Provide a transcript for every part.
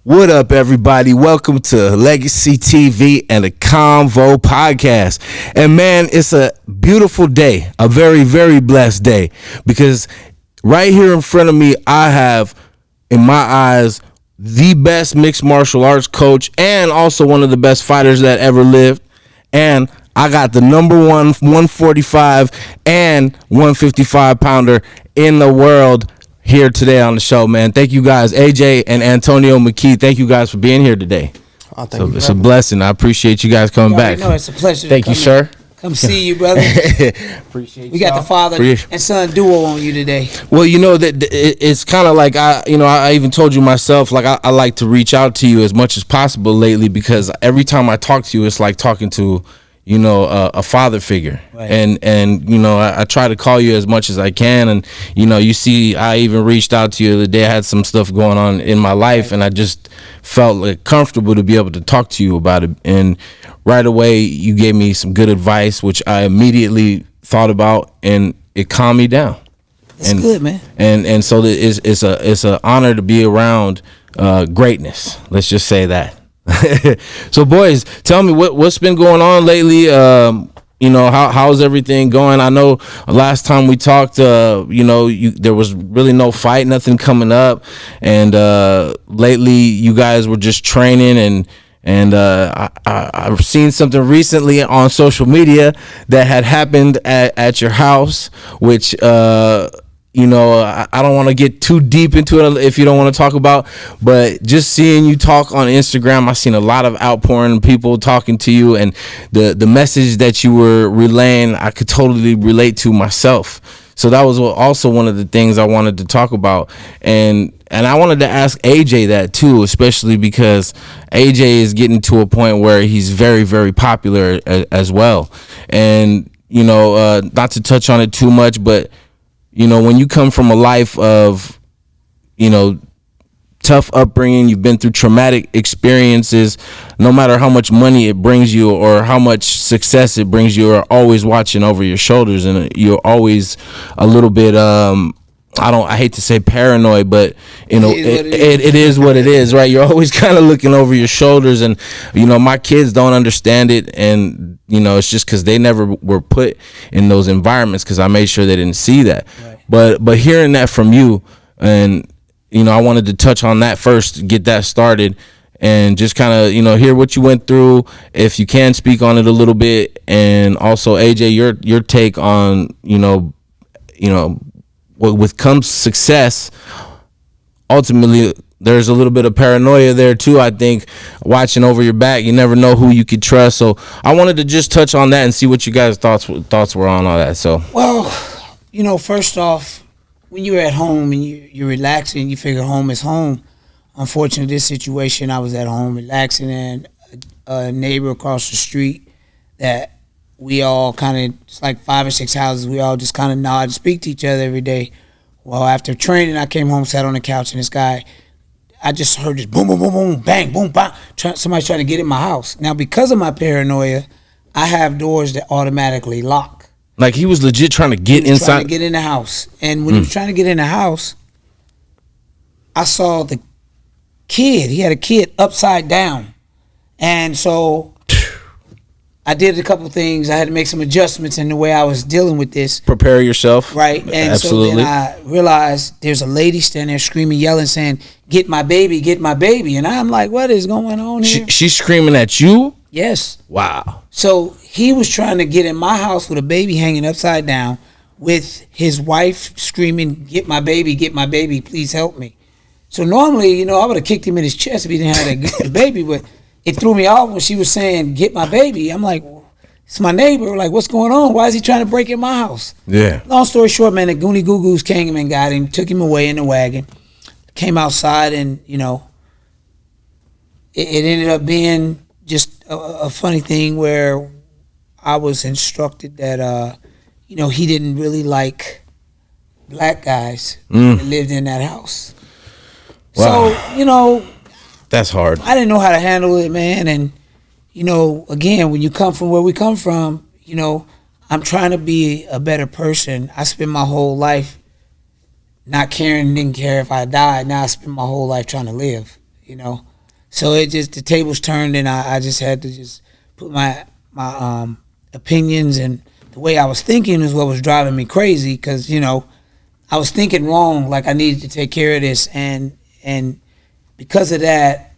What up, everybody? Welcome to Legacy TV and the Convo podcast. And man, it's a beautiful day, a very, very blessed day, because right here in front of me, I have, in my eyes, the best mixed martial arts coach and also one of the best fighters that ever lived. And I got the number one 145 and 155 pounder in the world here today on the show, man. Thank you guys, AJ and Antonio McKee. Thank you guys for being here today. Oh, thank you. It's a blessing. I appreciate you guys coming back. No, it's a pleasure. Thank you, sir. Come see you, brother. Appreciate We got the father and son duo on you today. Well, you know that it's kind of like I even told you myself, like I like to reach out to you as much as possible lately, because every time I talk to you, it's like talking to a father figure. Right. And I try to call you as much as I can, and you see, I even reached out to you the other day. I had some stuff going on in my life, right, and I just felt like comfortable to be able to talk to you about it. And right away you gave me some good advice, which I immediately thought about, and it calmed me down. That's good, man. And so it's an honor to be around greatness. Let's just say that. So boys, tell me what's been going on lately. How's everything going? I know last time we talked, there was really no fight, nothing coming up, and lately you guys were just training, and I've seen something recently on social media that had happened at your house, which I don't want to get too deep into it if you don't want to talk about, but just seeing you talk on Instagram, I've seen a lot of outpouring people talking to you, and the message that you were relaying, I could totally relate to myself. So that was also one of the things I wanted to talk about. And I wanted to ask AJ that too, especially because AJ is getting to a point where he's very, very popular as well. And, not to touch on it too much, but when you come from a life of, tough upbringing, you've been through traumatic experiences, no matter how much money it brings you or how much success it brings you, you're always watching over your shoulders, and you're always a little bit, I hate to say paranoid, but it is what it is, right? You're always kind of looking over your shoulders, and my kids don't understand it, and it's just because they never were put in those environments, because I made sure they didn't see that. Right. But hearing that from you, and I wanted to touch on that first, get that started, and just kind of hear what you went through, if you can speak on it a little bit, and also AJ, your take on with comes success. Ultimately, there's a little bit of paranoia there too, I think, watching over your back. You never know who you could trust. So I wanted to just touch on that and see what you guys' thoughts were on all that. So, well, first off, when you're at home and you're relaxing, you figure home is home. Unfortunately, this situation, I was at home relaxing, and a neighbor across the street that we all kind of, it's like 5 or 6 houses, we all just kind of nod and speak to each other every day. Well, after training, I came home, sat on the couch, and this guy, I just heard this boom, boom, boom, boom, bang, boom, bang. Somebody's trying to get in my house. Now, because of my paranoia, I have doors that automatically lock. Like, he was legit trying to get inside? Trying to get in the house. And when he was trying to get in the house, I saw the kid. He had a kid upside down. And so I did a couple things. I had to make some adjustments in the way I was dealing with this. Prepare yourself. Right. And absolutely. So then I realized there's a lady standing there screaming, yelling, saying, "Get my baby, get my baby." And I'm like, what is going on here? She's screaming at you? Yes. Wow. So he was trying to get in my house with a baby hanging upside down, with his wife screaming, get my baby, please help me." So normally, I would have kicked him in his chest if he didn't have the baby, but it threw me off when she was saying, "Get my baby." I'm like, it's my neighbor. Like, what's going on? Why is he trying to break in my house? Yeah. Long story short, man, the Goonie Goo Goos came and got him, took him away in the wagon, came outside, and, it ended up being just a funny thing where I was instructed that, he didn't really like black guys that lived in that house. Wow. So, that's hard. I didn't know how to handle it, man. And, again, when you come from where we come from, I'm trying to be a better person. I spent my whole life not caring, didn't care if I died. Now I spend my whole life trying to live, So it just, the tables turned, and I just had to just put my opinions, and the way I was thinking is what was driving me crazy, because, you know, I was thinking wrong, like I needed to take care of this, and because of that,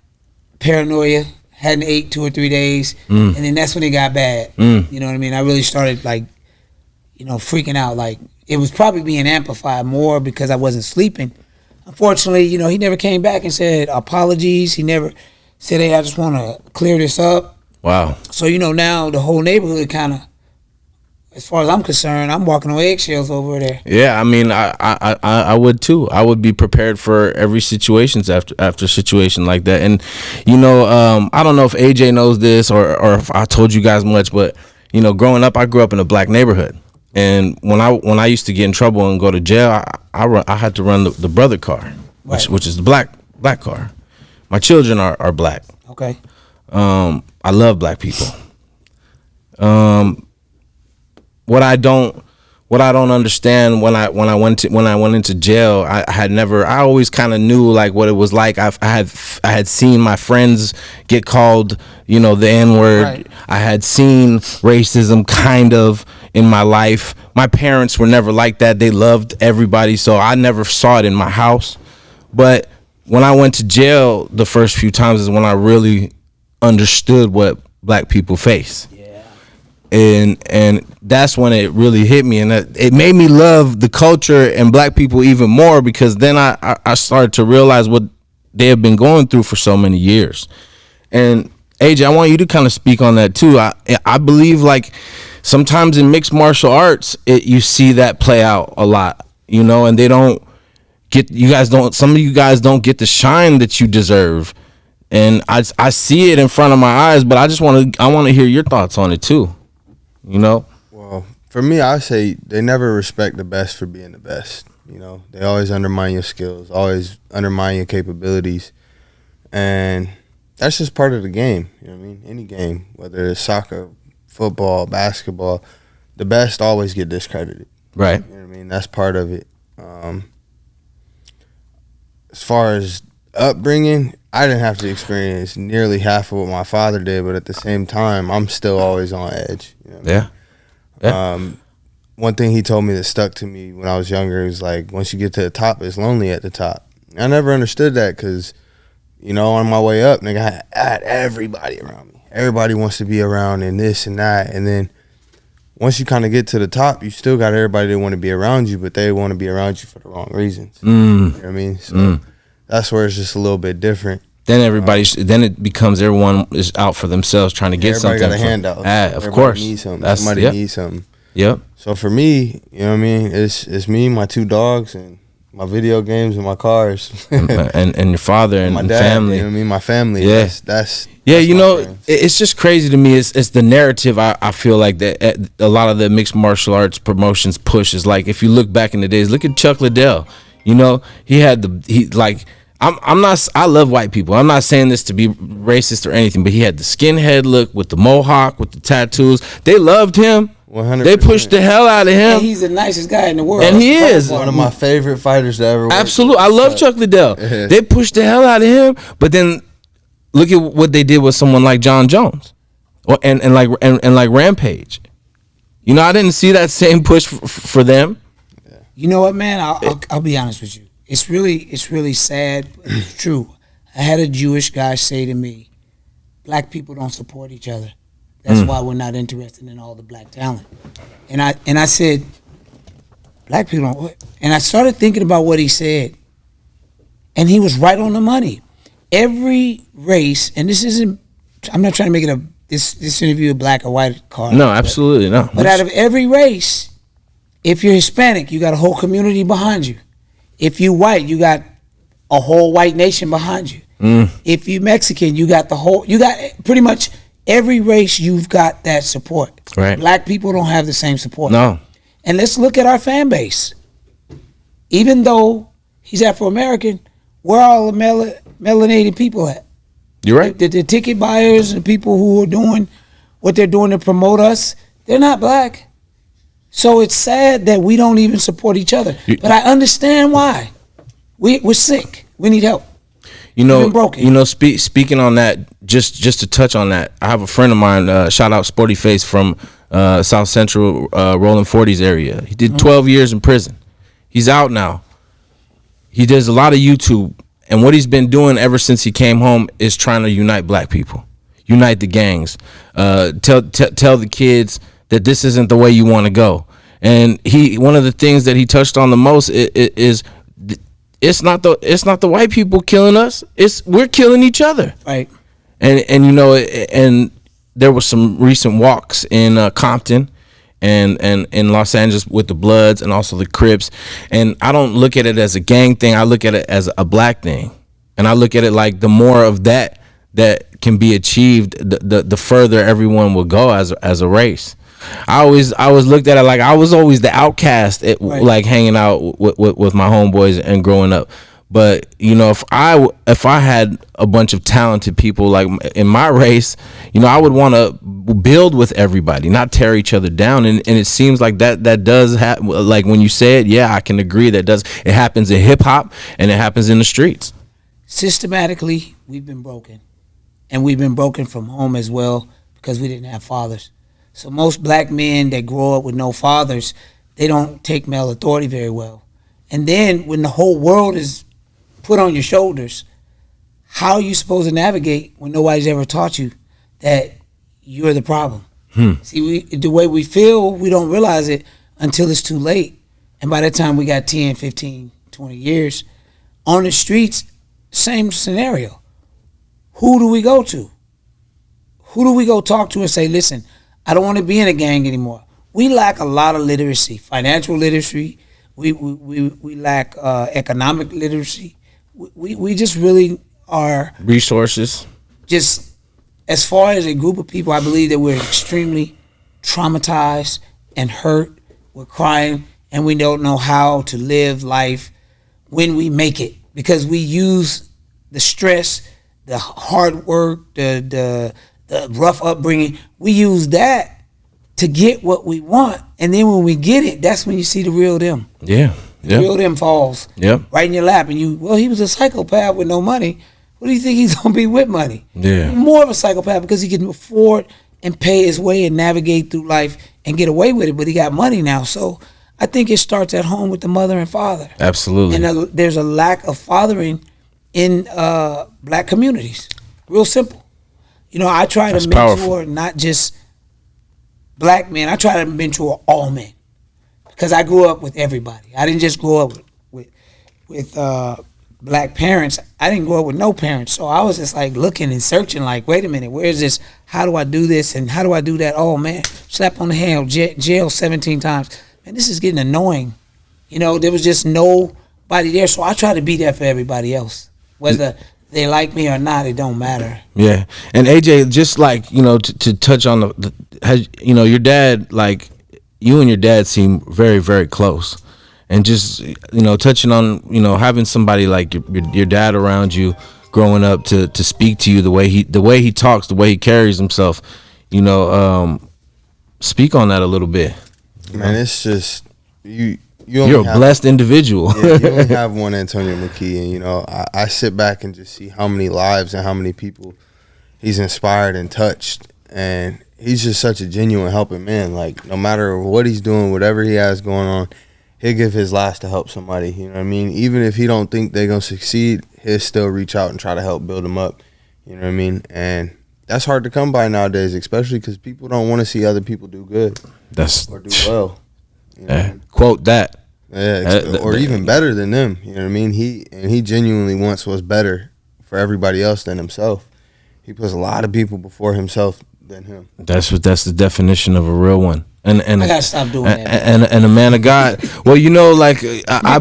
paranoia, hadn't ate 2 or 3 days, and then that's when it got bad. You know what I mean? I really started, like, you know, freaking out. Like, it was probably being amplified more because I wasn't sleeping. Unfortunately, you know, he never came back and said apologies. He never said, hey, I just want to clear this up. Wow. So, you know, now the whole neighborhood kind of, as far as I'm concerned, I'm walking on eggshells over there. Yeah, I mean, I would too. I would be prepared for every situation after a situation like that. And, you know, I don't know if AJ knows this or if I told you guys much, but, you know, growing up, I grew up in a black neighborhood. And when I used to get in trouble and go to jail, I had to run the brother car, which is the black car. My children are black. Okay. I love black people. What I don't understand when I went into jail, I always kind of knew like what it was like. I had seen my friends get called, you know, the N-word. Right. I had seen racism kind of in my life. My parents were never like that. They loved everybody, so I never saw it in my house. But when I went to jail the first few times is when I really understood what black people face. And that's when it really hit me, and it made me love the culture and black people even more, because then I started to realize what they have been going through for so many years. And AJ, I want you to kind of speak on that too. I believe like sometimes in mixed martial arts, you see that play out a lot, you know, and some of you guys don't get the shine that you deserve. And I see it in front of my eyes, but I want to hear your thoughts on it too. You know? Well, for me, I say they never respect the best for being the best. You know, they always undermine your skills, always undermine your capabilities. And that's just part of the game. You know what I mean? Any game, whether it's soccer, football, basketball, the best always get discredited. Right. You know what I mean? That's part of it. As far as upbringing, I didn't have to experience nearly half of what my father did, but at the same time, I'm still always on edge. You know what I mean? Yeah. One thing he told me that stuck to me when I was younger was like, once you get to the top, it's lonely at the top. I never understood that because, you know, on my way up, nigga, I had everybody around me. Everybody wants to be around and this and that. And then once you kind of get to the top, you still got everybody that want to be around you, but they want to be around you for the wrong reasons. You know what I mean? So that's where it's just a little bit different. Then then it becomes everyone is out for themselves trying to get something. Everybody got a handout. Of everybody course. Needs something. Somebody needs something. Yep. So for me, you know what I mean? It's me, my 2 dogs, and my video games and my cars. and your father and my dad, family. You know what I mean? My family. Yeah. That's you know, friends. It's just crazy to me. It's the narrative I feel like that a lot of the mixed martial arts promotions push is like, if you look back in the days, look at Chuck Liddell. You know, I love white people. I'm not saying this to be racist or anything, but he had the skinhead look with the mohawk, with the tattoos. They loved him. 100%. They pushed the hell out of him. And he's the nicest guy in the world. And he is. One of my favorite fighters to ever work. Absolutely. I love Chuck Liddell. They pushed the hell out of him, but then look at what they did with someone like John Jones and like Rampage. You know, I didn't see that same push for them. You know what, man? I'll be honest with you. It's really sad, but it's true. I had a Jewish guy say to me, black people don't support each other. That's why we're not interested in all the black talent. And I said, black people don't. And I started thinking about what he said. And he was right on the money. Every race, and this isn't, I'm not trying to make it this interview a black or white card. No, absolutely no. But out of every race, if you're Hispanic, you got a whole community behind you. If you white, you got a whole white nation behind you. If you Mexican, you got pretty much every race, you've got that support. Right. Black people don't have the same support. No. And let's look at our fan base. Even though he's Afro-American, where are all the melanated people at? You're right. The ticket buyers and people who are doing what they're doing to promote us, they're not black. So it's sad that we don't even support each other. But I understand why. We're sick. We need help. We've been broken. Speaking on that, just to touch on that, I have a friend of mine, shout out Sporty Face from South Central Rolling 40s area. He did 12 years in prison. He's out now. He does a lot of YouTube, and what he's been doing ever since he came home is trying to unite black people, unite the gangs, tell the kids that this isn't the way you want to go. And one of the things that he touched on the most is it's not the white people killing us, we're killing each other. Right. And and there was some recent walks in Compton and in Los Angeles with the Bloods and also the Crips, and I don't look at it as a gang thing. I look at it as a black thing, and I look at it like the more of that can be achieved, the further everyone will go as a race. I always looked at it like I was always the outcast at, right, like hanging out with my homeboys and growing up. But if I had a bunch of talented people like in my race, I would want to build with everybody, not tear each other down. And it seems like that does happen. Like when you say it, yeah, I can agree it happens in hip hop and it happens in the streets. Systematically, we've been broken, and we've been broken from home as well because we didn't have fathers. So most black men that grow up with no fathers, they don't take male authority very well. And then when the whole world is put on your shoulders, how are you supposed to navigate when nobody's ever taught you that you're the problem? See, the way we feel, we don't realize it until it's too late. And by that time we got 10, 15, 20 years. On the streets, same scenario. Who do we go to? Who do we go talk to and say, listen, I don't want to be in a gang anymore? We lack a lot of literacy, financial literacy. We lack economic literacy. We just really are resources. Just as far as a group of people, I believe that we're extremely traumatized and hurt. We're crying, and we don't know how to live life when we make it, because we use the stress, the hard work, the rough upbringing. We use that to get what we want, and then when we get it, that's when you see the real them. Yeah. The real them falls right in your lap, and he was a psychopath with no money. What do you think he's gonna be with money? Yeah, more of a psychopath because he can afford and pay his way and navigate through life and get away with it. But he got money now, so I think it starts at home with the mother and father. Absolutely, and there's a lack of fathering in black communities. Real simple. I try to mentor not just black men. I try to mentor all men. Because I grew up with everybody. I didn't just grow up with black parents. I didn't grow up with no parents. So I was just like looking and searching like, wait a minute, where is this? How do I do this? And how do I do that? Oh, man, slap on the hand, jail 17 times. Man, this is getting annoying. There was just nobody there. So I try to be there for everybody else. Whether they like me or not, it don't matter. Yeah. And AJ, just like, to touch on your dad, like, you and your dad seem very, very close, and just touching on having somebody like your dad around you, growing up to speak to you the way he talks, the way he carries himself. Speak on that a little bit. Man, it's just you're a blessed individual. Yeah, you only have one Antonio McKee, and I sit back and just see how many lives and how many people he's inspired and touched, and he's just such a genuine helping man. Like, no matter what he's doing, whatever he has going on, he'll give his last to help somebody. You know what I mean? Even if he don't think they're going to succeed, he'll still reach out and try to help build them up. You know what I mean? And that's hard to come by nowadays, especially because people don't want to see other people do good or do well. Quote that. Yeah, or even better than them. You know what I mean? He genuinely wants what's better for everybody else than himself. He puts a lot of people before himself than him. That's the definition of a real one. And I gotta stop doing that. And a man of God. Well, like I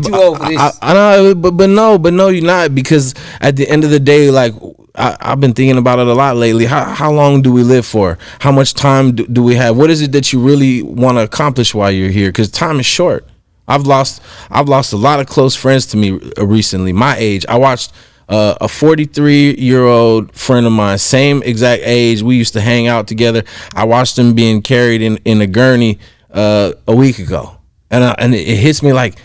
know, but no, you're not, because at the end of the day, like I've been thinking about it a lot lately. How long do we live for? How much time do we have? What is it that you really want to accomplish while you're here? Because time is short. I've lost a lot of close friends to me recently. My age. I watched a 43-year-old friend of mine, same exact age. We used to hang out together. I watched him being carried in a gurney a week ago, and it hits me like,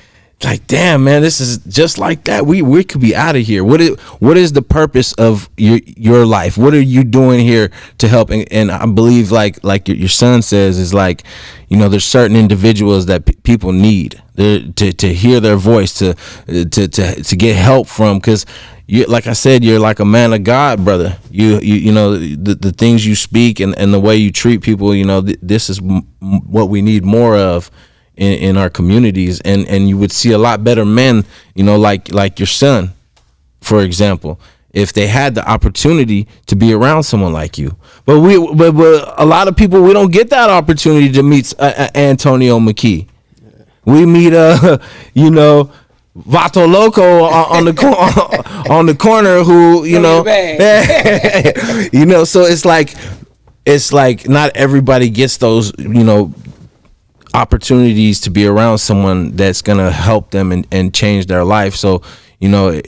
like, damn, man, this is just like that. We could be out of here. What is the purpose of your life? What are you doing here to help? And I believe like your son says is like, you know, there's certain individuals that people need to hear their voice, to get help from, because you, like I said, you're like a man of God, brother. You know, the things you speak and the way you treat people, you know, this is what we need more of in our communities, and you would see a lot better men, you know, like your son, for example, if they had the opportunity to be around someone like you. But a lot of people, we don't get that opportunity to meet Antonio McKee. We meet you know, Vato Loco on the corner, who, you know, you know, so it's like not everybody gets those, you know, opportunities to be around someone that's gonna help them and change their life. So, you know,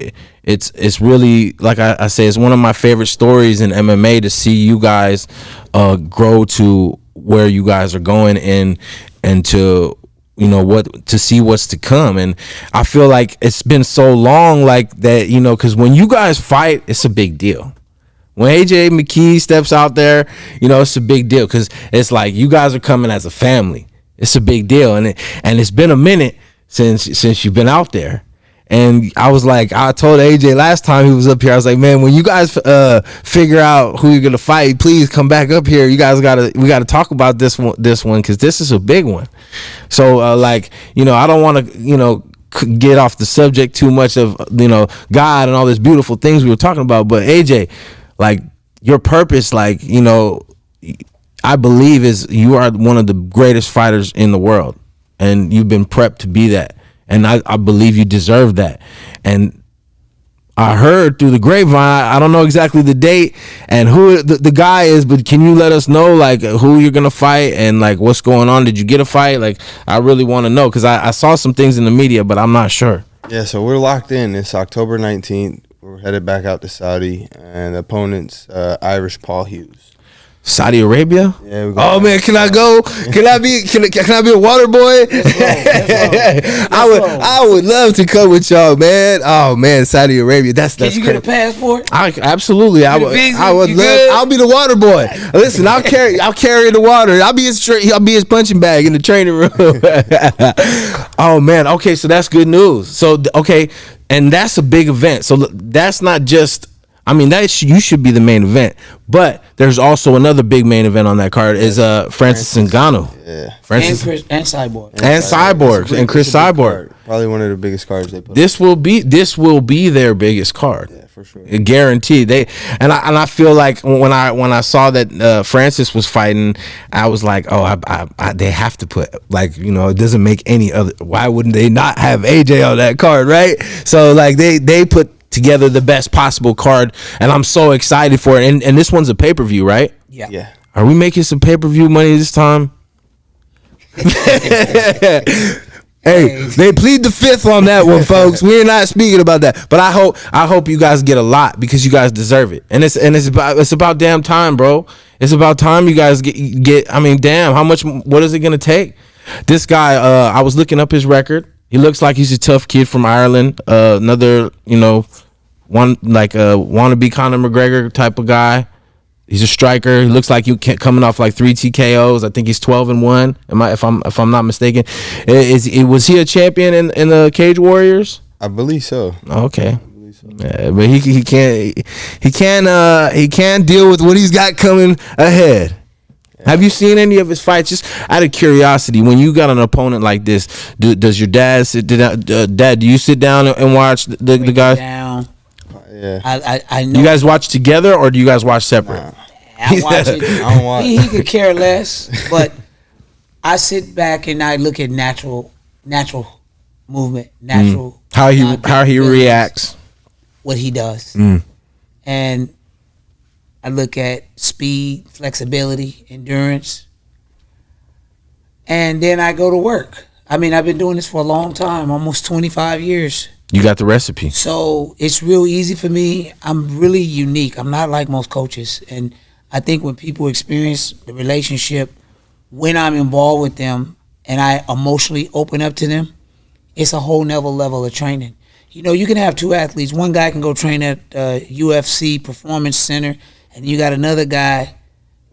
it's really, like I say, it's one of my favorite stories in MMA to see you guys grow to where you guys are going, and to, you know, to see what's to come. And I feel like it's been so long like that, you know, because when you guys fight, it's a big deal. When AJ McKee steps out there, you know, it's a big deal, because it's like you guys are coming as a family. It's a big deal, and it's been a minute since you've been out there. And I was like, I told AJ last time he was up here, I was like, man, when you guys figure out who you're gonna fight, please come back up here. You guys we gotta talk about this one, because this is a big one. So like, you know, I don't want to, you know, get off the subject too much of, you know, God and all these beautiful things we were talking about, but AJ, like, your purpose, like, you know, I believe is you are one of the greatest fighters in the world, and you've been prepped to be that, and I believe you deserve that. And I heard through the grapevine, I don't know exactly the date and who the guy is, but can you let us know, like, who you're gonna fight and like what's going on? Did you get a fight? Like, I really want to know, because I saw some things in the media, but I'm not sure. Yeah, so we're locked in. It's October 19th. We're headed back out to Saudi, and the opponent's Irish Paul Hughes. Saudi Arabia? Yeah. Oh man, can I go? Can I be a water boy? I would love to come with y'all, man. Oh man, Saudi Arabia. That's Can you crazy. get a passport? Absolutely. I would love. Good? I'll be the water boy. Listen, I'll carry the water. I'll be his punching bag in the training room. Oh man. Okay, so that's good news. So okay, and that's a big event. So that's not just, I mean, you should be the main event, but there's also another big main event on that card, is Francis Ngannou. Yeah. And Cyborg. And Cyborg. And Chris Cyborg. Probably one of the biggest cards they put. This will be their biggest card. Yeah, for sure. Guaranteed. I feel like when I saw that Francis was fighting, I was like, oh, they have to put, like, you know, it doesn't make any other, why wouldn't they not have AJ on that card, right? So like they put together the best possible card, and I'm so excited for it. And this one's a pay-per-view, right? Yeah. Are we making some pay-per-view money this time? Hey, they plead the fifth on that one, folks. We're not speaking about that, but I hope you guys get a lot, because you guys deserve it. And it's about damn time, bro. It's about time you guys get. I mean, damn, what is it gonna take? This guy, I was looking up his record. He looks like he's a tough kid from Ireland. Another, you know, one like a wannabe Conor McGregor type of guy. He's a striker. He looks like coming off like 3 TKOs. I think he's 12-1. If I'm not mistaken? Was he a champion in the Cage Warriors? I believe so. Okay. Yeah, but he can't deal with what he's got coming ahead. Have you seen any of his fights? Just out of curiosity, when you got an opponent like this, does your dad sit down? Dad, do you sit down and watch the guys? Down. Yeah. I know. You guys watch together, or do you guys watch separate? I watch it. I don't watch. He could care less, but I sit back and I look at natural movement, natural how he reacts, what he does, and I look at speed, flexibility, endurance, and then I go to work. I mean, I've been doing this for a long time, almost 25 years. You got the recipe. So it's real easy for me. I'm really unique. I'm not like most coaches. And I think when people experience the relationship, when I'm involved with them and I emotionally open up to them, it's a whole nother level of training. You know, you can have two athletes. One guy can go train at UFC Performance Center, and you got another guy,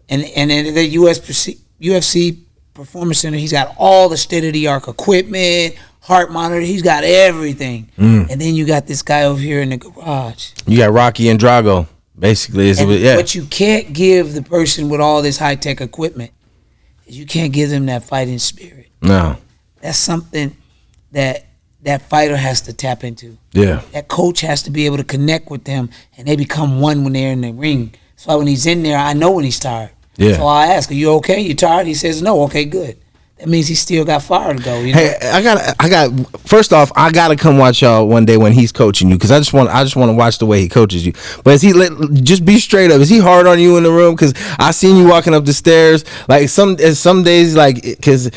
and in the UFC Performance Center, he's got all the state-of-the-art equipment, heart monitor, he's got everything. And then you got this guy over here in the garage. You got Rocky and Drago, basically. What you can't give the person with all this high-tech equipment is you can't give them that fighting spirit. No. That's something that fighter has to tap into. Yeah. That coach has to be able to connect with them, and they become one when they're in the ring. So when he's in there, I know when he's tired. Yeah. So I ask, are you okay? You tired? He says, no. Okay, good. That means he still got fire to go. You know? Hey, I got. First off, I gotta come watch y'all one day when he's coaching you, because I just want to watch the way he coaches you. But is he just be straight up? Is he hard on you in the room? Because I seen you walking up the stairs. Like some days, like, because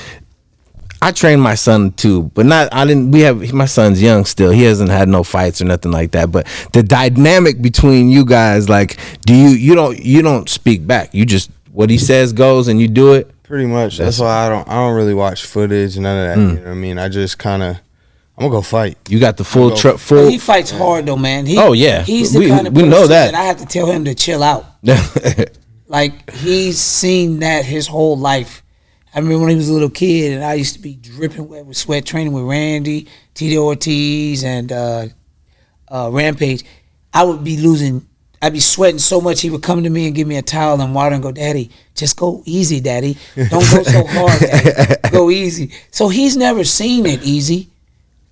I trained my son too, but my son's young still. He hasn't had no fights or nothing like that. But the dynamic between you guys, like, you don't speak back. You just, what he says goes and you do it. Pretty much. That's why I don't really watch footage, none of that. You know what I mean? I just kind of, I'm gonna go fight. You got the full. He fights hard though, man. He's the kind of we person know that I have to tell him to chill out. Like, he's seen that his whole life. I remember when he was a little kid, and I used to be dripping wet with sweat training with Randy, Tito Ortiz, and Rampage. I'd be sweating so much, he would come to me and give me a towel and water and go, Daddy, just go easy, Daddy. Don't go so hard, Daddy. Go easy. So he's never seen it easy.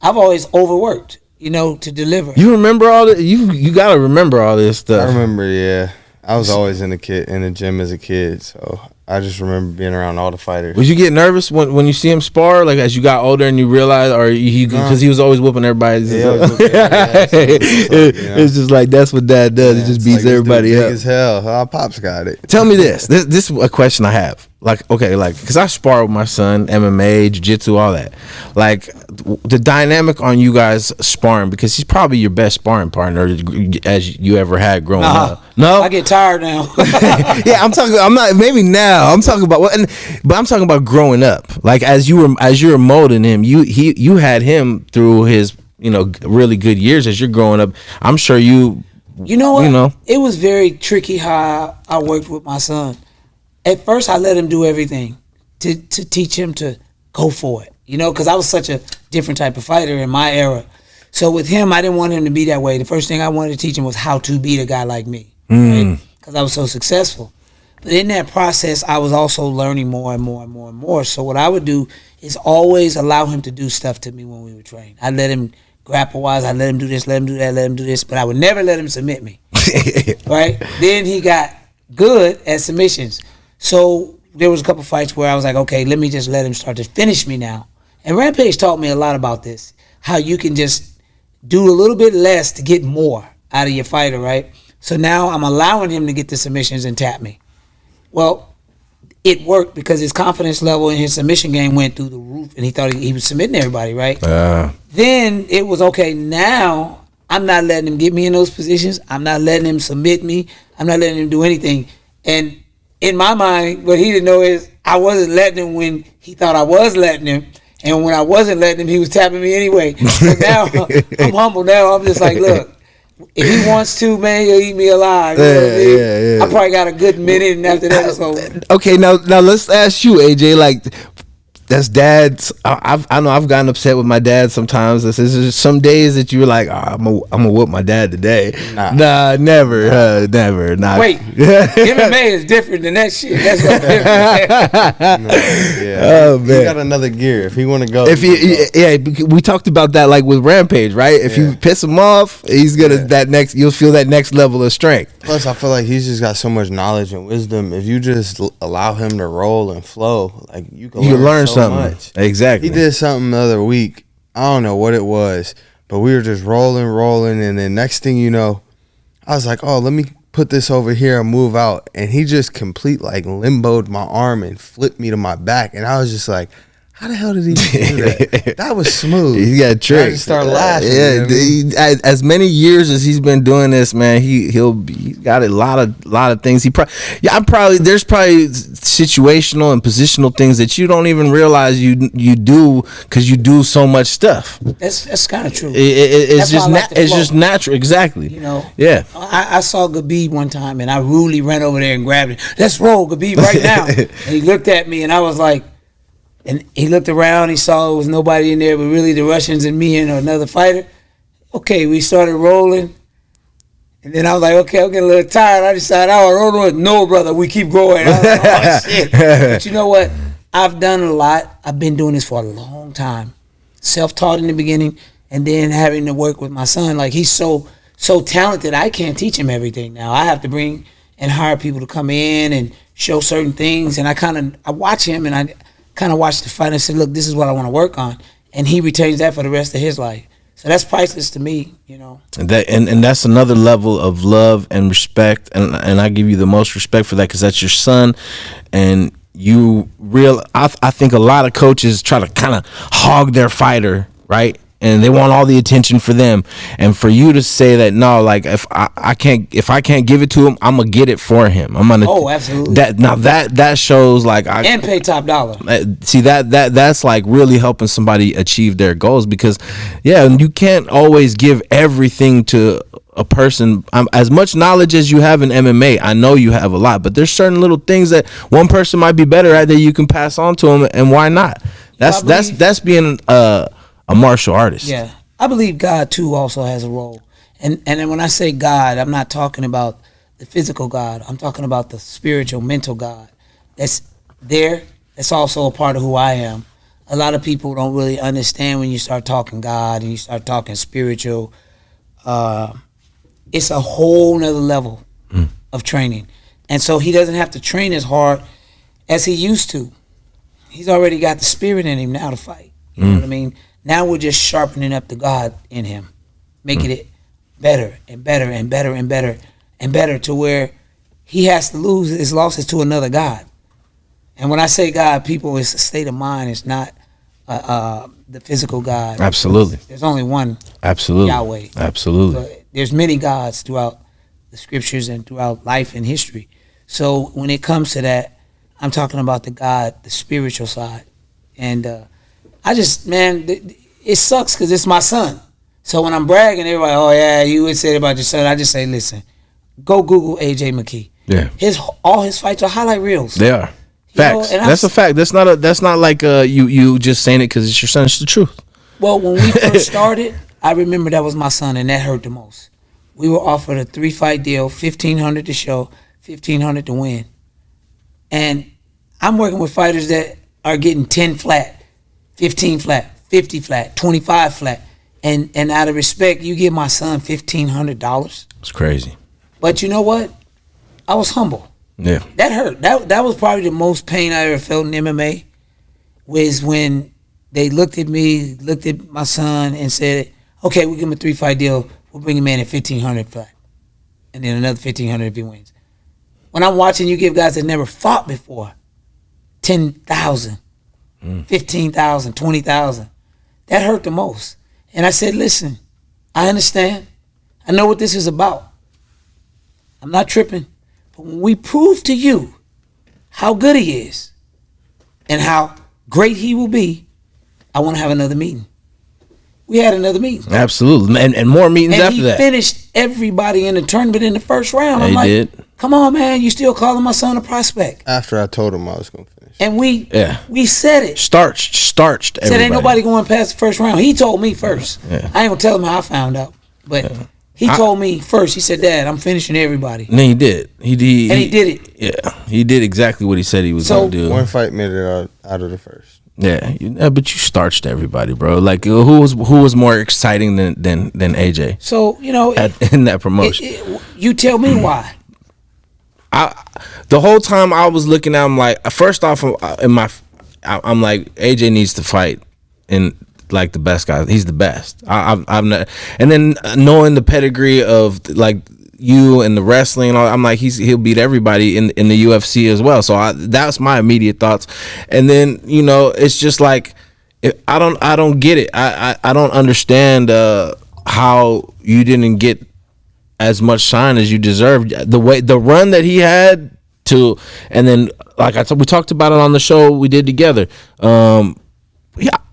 I've always overworked, to deliver. You remember all that? You got to remember all this stuff. I remember, yeah. I was always in the gym as a kid, so I just remember being around all the fighters. Would you get nervous when you see him spar, like as you got older and you realize, or because he was always whooping everybody? It's just like that's what Dad does. He just beats everybody up. Big as hell. Our pops got it. Tell me this. This is a question I have. Like, okay, like, because I spar with my son, MMA, jiu-jitsu, all that. Like, the dynamic on you guys sparring, because he's probably your best sparring partner as you ever had growing up. No? I get tired now. Yeah, I'm not, maybe now. I'm talking about, but I'm talking about growing up. Like, as you were molding him, you had him through his, really good years as you're growing up. I'm sure you know what? It was very tricky how I worked with my son. At first, I let him do everything to teach him to go for it, because I was such a different type of fighter in my era. So with him, I didn't want him to be that way. The first thing I wanted to teach him was how to beat a guy like me, right? Because I was so successful. But in that process, I was also learning more and more and more and more. So what I would do is always allow him to do stuff to me when we would train. I let him grapple-wise, I let him do this, let him do that, let him do this, but I would never let him submit me, right? Then he got good at submissions. So there was a couple fights where I was like, okay, let me just let him start to finish me now. And Rampage taught me a lot about this, how you can just do a little bit less to get more out of your fighter, right? So now I'm allowing him to get the submissions and tap me. Well, it worked because his confidence level in his submission game went through the roof, and he thought he was submitting everybody, right? Then it was, okay, now I'm not letting him get me in those positions. I'm not letting him submit me. I'm not letting him do anything. And in my mind, what he didn't know is I wasn't letting him when he thought I was letting him. And when I wasn't letting him, he was tapping me anyway. So now I'm humble now. I'm just like, look, if he wants to, man, he'll eat me alive. You know what I mean? Yeah. I probably got a good minute, and after that, it's over. Okay, now let's ask you, AJ, like, that's Dad's. I know I've gotten upset with my dad sometimes. There's some days that you're like, I'm gonna whoop my dad today. Nah, never. Wait, MMA is different than that shit. That's what different. Oh man, he got another gear if he want to go. We talked about that, like with Rampage, right? If you piss him off, he's gonna you'll feel that next level of strength. Plus, I feel like he's just got so much knowledge and wisdom. If you just allow him to roll and flow, like you can learn so much. Exactly. He did something the other week. I don't know what it was, but we were just rolling, and then next thing you know, I was like, oh, let me put this over here and move out. And he just limboed my arm and flipped me to my back. And I was just like, how the hell did he do that? That was smooth. He got tricked. I just started laughing. Yeah, you know what I mean? as many years as he's been doing this, man, he's got a lot of things. There's probably situational and positional things that you don't even realize you do because you do so much stuff. That's kind of true. It's just natural. Exactly. You know. Yeah. I saw Khabib one time, and I rudely ran over there and grabbed it. Let's roll, Khabib, right now. And he looked at me, and I was like, and he looked around. He saw there was nobody in there, but really the Russians and me and another fighter. Okay, we started rolling. And then I was like, okay, I'm getting a little tired. I decided, no, brother, we keep going. I was like, oh, shit. But you know what? I've done a lot. I've been doing this for a long time. Self-taught in the beginning, and then having to work with my son. Like, he's so talented, I can't teach him everything now. I have to bring and hire people to come in and show certain things. And I watch him, and I kind of watch the fight and say, look, this is what I want to work on. And he retains that for the rest of his life. So that's priceless to me, you know. And that's another level of love and respect, and I give you the most respect for that because that's your son, and I think a lot of coaches try to kind of hog their fighter, right? And they want all the attention for them, and for you to say that no, like if I can't give it to him, I'm gonna get it for him. I'm gonna. Oh, absolutely. That shows like and pay top dollar. See that's like really helping somebody achieve their goals because, yeah, you can't always give everything to a person. As much knowledge as you have in MMA, I know you have a lot, but there's certain little things that one person might be better at that you can pass on to them, and why not? That's being a martial artist. Yeah, I believe God too also has a role, and then when I say God, I'm not talking about the physical God. I'm talking about the spiritual, mental God. That's there. That's also a part of who I am. A lot of people don't really understand when you start talking God and you start talking spiritual. It's a whole nother level of training, and so he doesn't have to train as hard as he used to. He's already got the spirit in him now to fight. You know what I mean? Now we're just sharpening up the God in him, making it better and better and better and better and better to where he has to lose his losses to another God. And when I say God, people, it's a state of mind. It's not the physical God. Absolutely. There's only one. Absolutely. Yahweh. Absolutely. So there's many gods throughout the scriptures and throughout life and history. So when it comes to that, I'm talking about the God, the spiritual side. And I just, man, it sucks because it's my son. So when I'm bragging, everybody, oh yeah, you would say it about your son. I just say, listen, go Google AJ McKee. Yeah. All his fights are highlight reels. They are. Facts. That's a fact. That's not like you just saying it because it's your son. It's the truth. Well, when we first started, I remember that was my son, and that hurt the most. We were offered a 3-fight deal, $1,500 to show, $1,500 to win. And I'm working with fighters that are getting 10 flat. 15 flat, 50 flat, 25 flat. And out of respect, you give my son $1,500. It's crazy. But you know what? I was humble. Yeah. That hurt. That was probably the most pain I ever felt in MMA, was when they looked at me, looked at my son and said, okay, we'll give him a 3-fight deal. We'll bring him in at $1,500 flat. And then another $1,500 if he wins. When I'm watching you give guys that never fought before $10,000. 15,000, 20,000. That hurt the most. And I said, listen, I understand. I know what this is about. I'm not tripping. But when we prove to you how good he is and how great he will be, I want to have another meeting. We had another meeting. Absolutely. And more meetings and after that. he finished everybody in the tournament in the first round. Yeah, I'm like, did. Come on, man, you still calling my son a prospect. After I told him I was going to finish. And we said it. Starched everybody. Said ain't nobody going past the first round. He told me first. Yeah. I ain't gonna tell him how I found out, but he told me first. He said, "Dad, I'm finishing everybody." And he did. He did it. Yeah, he did exactly what he said he was gonna do. One fight made it out of the first. Yeah, but you starched everybody, bro. Like who was more exciting than AJ? So you know, in that promotion, you tell me why. The whole time I was looking at him, like, first off, I'm like, AJ needs to fight in like the best guy. He's the best. I've not, and then knowing the pedigree of, like, you and the wrestling and all, I'm like, he'll beat everybody in the UFC as well. So that's my immediate thoughts. And then, you know, it's just like, I don't get it. I don't understand how you didn't get as much shine as you deserved. The run that he had to, and then like we talked about it on the show we did together.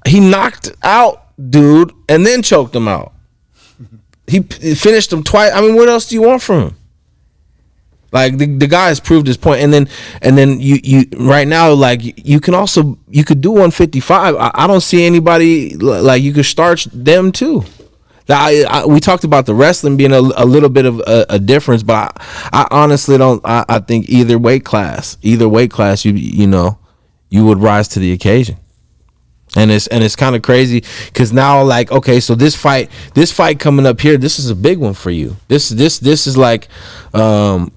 He knocked out dude and then choked him out. He finished him twice. I mean, what else do you want from him? Like the guy has proved his point, and then you right now, like you could do 155. I don't see anybody like you could starch them too. We talked about the wrestling being a little bit of a difference, but I honestly don't. I think either weight class, you know, you would rise to the occasion. And it's kind of crazy because now, like, okay, so this fight coming up here, this is a big one for you. This is like, and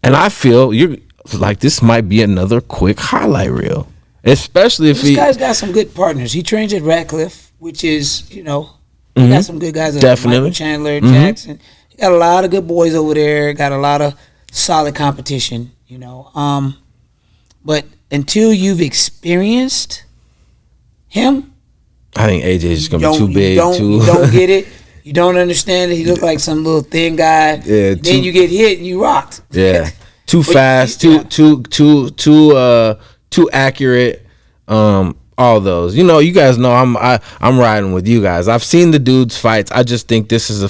I feel you're like, this might be another quick highlight reel, especially if this guy's got some good partners. He trains at Radcliffe, which is, you know, he got some good guys. Definitely, Michael Chandler, Jackson. He got a lot of good boys over there. Got a lot of solid competition, you know. But until you've experienced him, I think AJ is just gonna be too big. You don't get it. You don't understand it. He looked like some little thin guy. Yeah. Then you get hit and you rocked. Yeah. Too fast. Too accurate. All those. You know, you guys know I'm riding with you guys. I've seen the dude's fights. I just think this is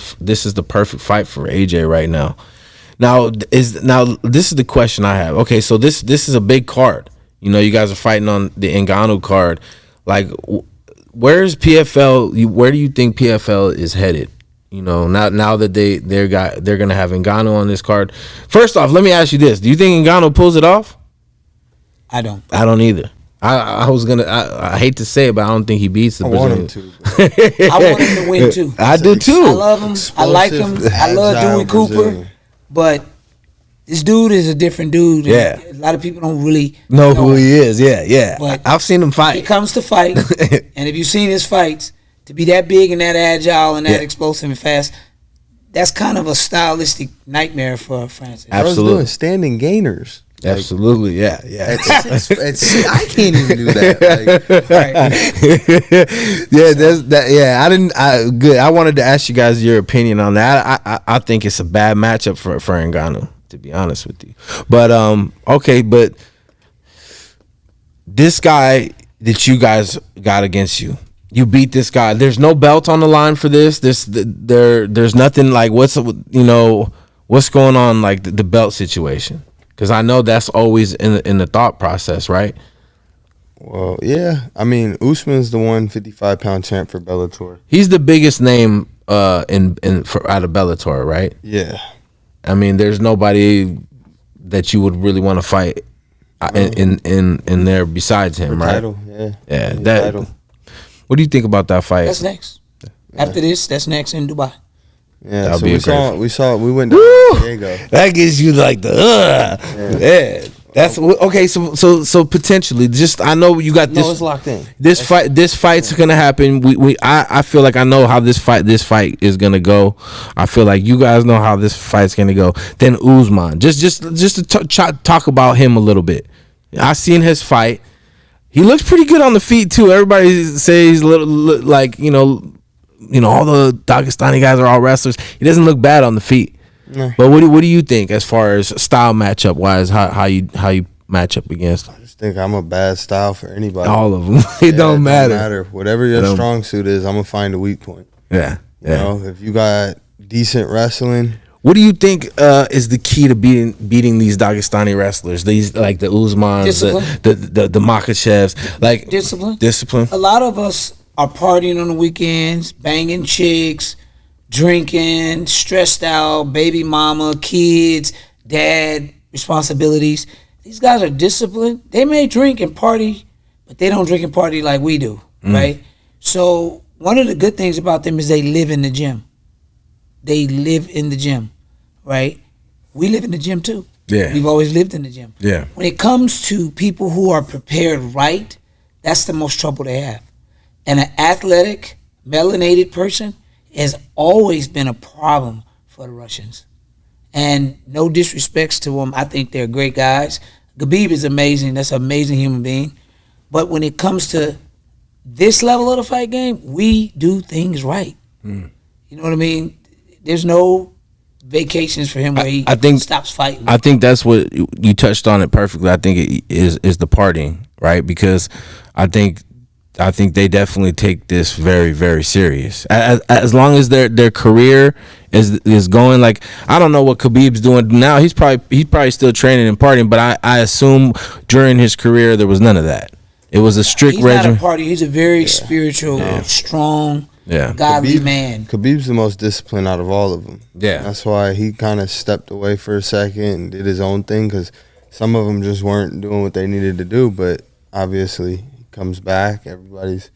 the perfect fight for AJ right now. Now this is the question I have. Okay, so this is a big card. You know, you guys are fighting on the Ngannou card. Like, where's PFL? Where do you think PFL is headed? You know, now that they're gonna have Ngannou on this card. First off, let me ask you this: do you think Ngannou pulls it off? I don't. I don't either. I hate to say it, but I don't think he beats the Brazilian. I want him to win too. I do too. I love him. I like him. I love Dewey Cooper, but this dude is a different dude. Yeah. A lot of people don't really know who he is. Yeah. But I've seen him fight. He comes to fight, and if you've seen his fights, to be that big and that agile and that explosive and fast, that's kind of a stylistic nightmare for Francis. Absolutely. I was doing standing gainers. Absolutely, yeah. I can't even do that. Good. I wanted to ask you guys your opinion on that. I think it's a bad matchup for Ngannou, to be honest with you. But okay, but this guy that you guys got against you beat this guy. There's no belt on the line for this. There's nothing like what's going on, like the belt situation. Because I know that's always in the thought process, right? Well, yeah. I mean, Usman's the 155-pound champ for Bellator. He's the biggest name out of Bellator, right? Yeah. I mean, there's nobody that you would really want to fight in there besides him, right? Title, yeah. Title. What do you think about that fight? That's next. After this, that's next in Dubai. Yeah, That'll so be we went down to Diego. That gives you like the yeah. That's okay. So potentially, just I know you got this. No, it's locked in. This fight's gonna happen. I feel like I know how this fight is gonna go. I feel like you guys know how this fight's gonna go. Then Usman, just to talk about him a little bit. I seen his fight. He looks pretty good on the feet too. Everybody says he's a little like you know all the Dagestani guys are all wrestlers. He doesn't look bad on the feet. No. But what do you think as far as style matchup wise? How you match up against him? I just think I'm a bad style for anybody. All of them. It don't matter. Whatever your strong suit is, I'm gonna find a weak point. Yeah. You know, if you got decent wrestling. What do you think is the key to beating these Dagestani wrestlers? These like the Usmans, the Makhachevs, like discipline. A lot of us are partying on the weekends, banging chicks, drinking, stressed out, baby mama, kids, dad, responsibilities. These guys are disciplined. They may drink and party, but they don't drink and party like we do, right? So one of the good things about them is they live in the gym. They live in the gym, right? We live in the gym too. Yeah. We've always lived in the gym. Yeah. When it comes to people who are prepared right, that's the most trouble they have. And an athletic, melanated person has always been a problem for the Russians. And no disrespects to them. I think they're great guys. Khabib is amazing. That's an amazing human being. But when it comes to this level of the fight game, we do things right. You know what I mean? There's no vacations for him where he stops fighting. I think that's what you touched on it perfectly. I think it is the partying, right? Because I think they definitely take this very, very serious. As long as their career is going, like, I don't know what Khabib's doing now. He's probably still training and partying, but I assume during his career there was none of that. It was a strict regimen. He's not a party. He's a very spiritual, strong, godly man. Khabib's the most disciplined out of all of them. Yeah, that's why he kind of stepped away for a second and did his own thing, because some of them just weren't doing what they needed to do. But obviously, he comes back. Everybody's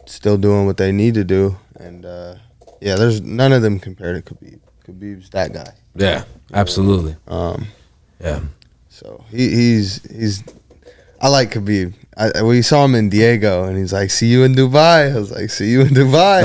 still doing what they need to do, and there's none of them compared to Khabib. Khabib's that guy. Yeah, absolutely. So he's. I like Khabib. We saw him in Diego, and he's like, "See you in Dubai." I was like, "See you in Dubai."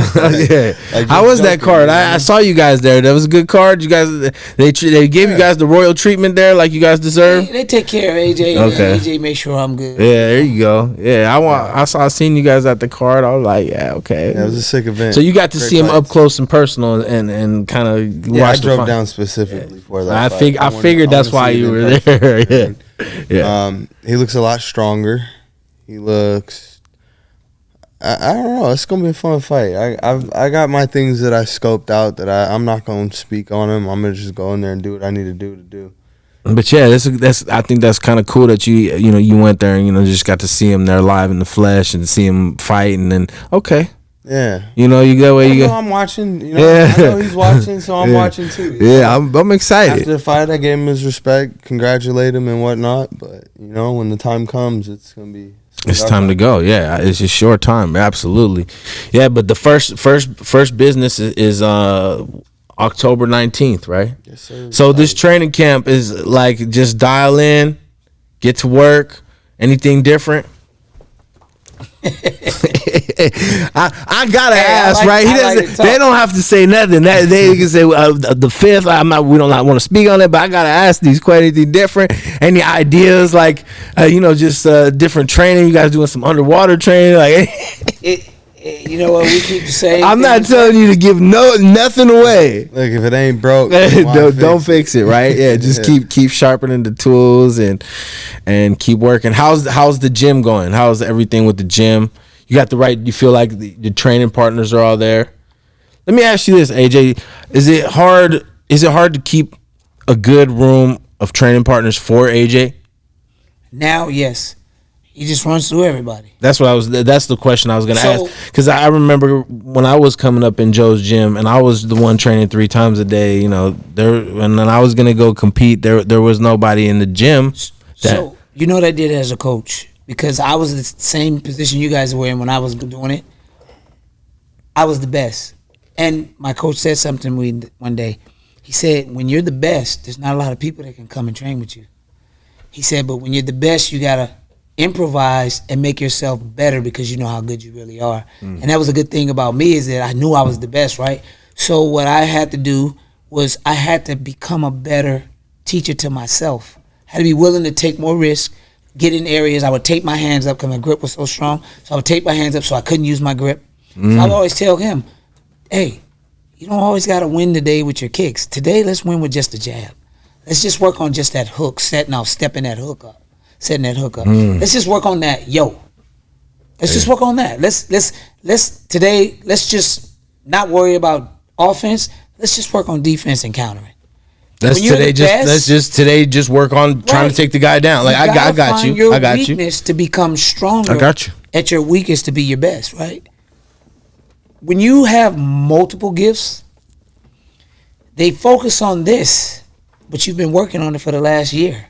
Like, how was that card? I saw you guys there. That was a good card. You guys, they gave you guys the royal treatment there, like you guys deserve. They take care of AJ. Okay. AJ make sure I'm good. Yeah, there you go. Yeah, I seen you guys at the card. I was like, yeah, okay. Yeah, it was a sick event. So you got to see him up close and personal, and kind of watch. I drove down specifically for that. I figured that's why you were there. Yeah. He looks a lot stronger. He looks. I don't know. It's gonna be a fun fight. I got my things that I scoped out that I'm not gonna speak on them. I'm gonna just go in there and do what I need to do. But yeah, that's I think that's kind of cool that you went there and just got to see him there live in the flesh and see him fight, and then yeah, you go where you go. I'm watching. I know he's watching, so I'm watching too. Yeah, I'm excited. After the fight, I gave him his respect, congratulate him and whatnot. But when the time comes, it's gonna be. It's time to go. Yeah, it's a short time. Absolutely. Yeah, but the first business is October 19th, right? Yes, sir. So this training camp is like just dial in, get to work. Anything different? I gotta ask, right? He doesn't. They don't have to say nothing. They can say the fifth. We don't want to speak on it, but I gotta ask these. Quite anything different? Any ideas? Like, just different training. You guys doing some underwater training? Like, you know what we keep saying. I'm not telling you to give nothing away. Look, if it ain't broke, don't fix it, right? Yeah, just keep sharpening the tools and keep working. How's the gym going? How's everything with the gym? You got you feel like the training partners are all there? Let me ask you this, AJ. Is it hard to keep a good room of training partners for AJ? Now, yes. He just runs through everybody. That's the question I was going to ask. Because I remember when I was coming up in Joe's gym and I was the one training 3 times a day, and then I was going to go compete. There was nobody in the gym. So, you know what I did as a coach? Because I was the same position you guys were in when I was doing it. I was the best. And my coach said something one day. He said, when you're the best, there's not a lot of people that can come and train with you. He said, but when you're the best, you got to improvise and make yourself better because you know how good you really are. And that was a good thing about me, is that I knew I was the best, right? So what I had to do was I had to become a better teacher to myself. I had to be willing to take more risks, get in areas. I would take my hands up because my grip was so strong. So I would take my hands up so I couldn't use my grip. So I would always tell him, hey, you don't always got to win today with your kicks. Today, let's win with just a jab. Let's just work on just that hook, stepping that hook up. Setting that hook up. Let's just work on that. Let's just work on that. Let's just not worry about offense. Let's just work on defense and countering. Let's just work on trying to take the guy down. Like, I got you. I got you. Your weakness to become stronger. I got you. At your weakest to be your best, right? When you have multiple gifts, they focus on this, but you've been working on it for the last year.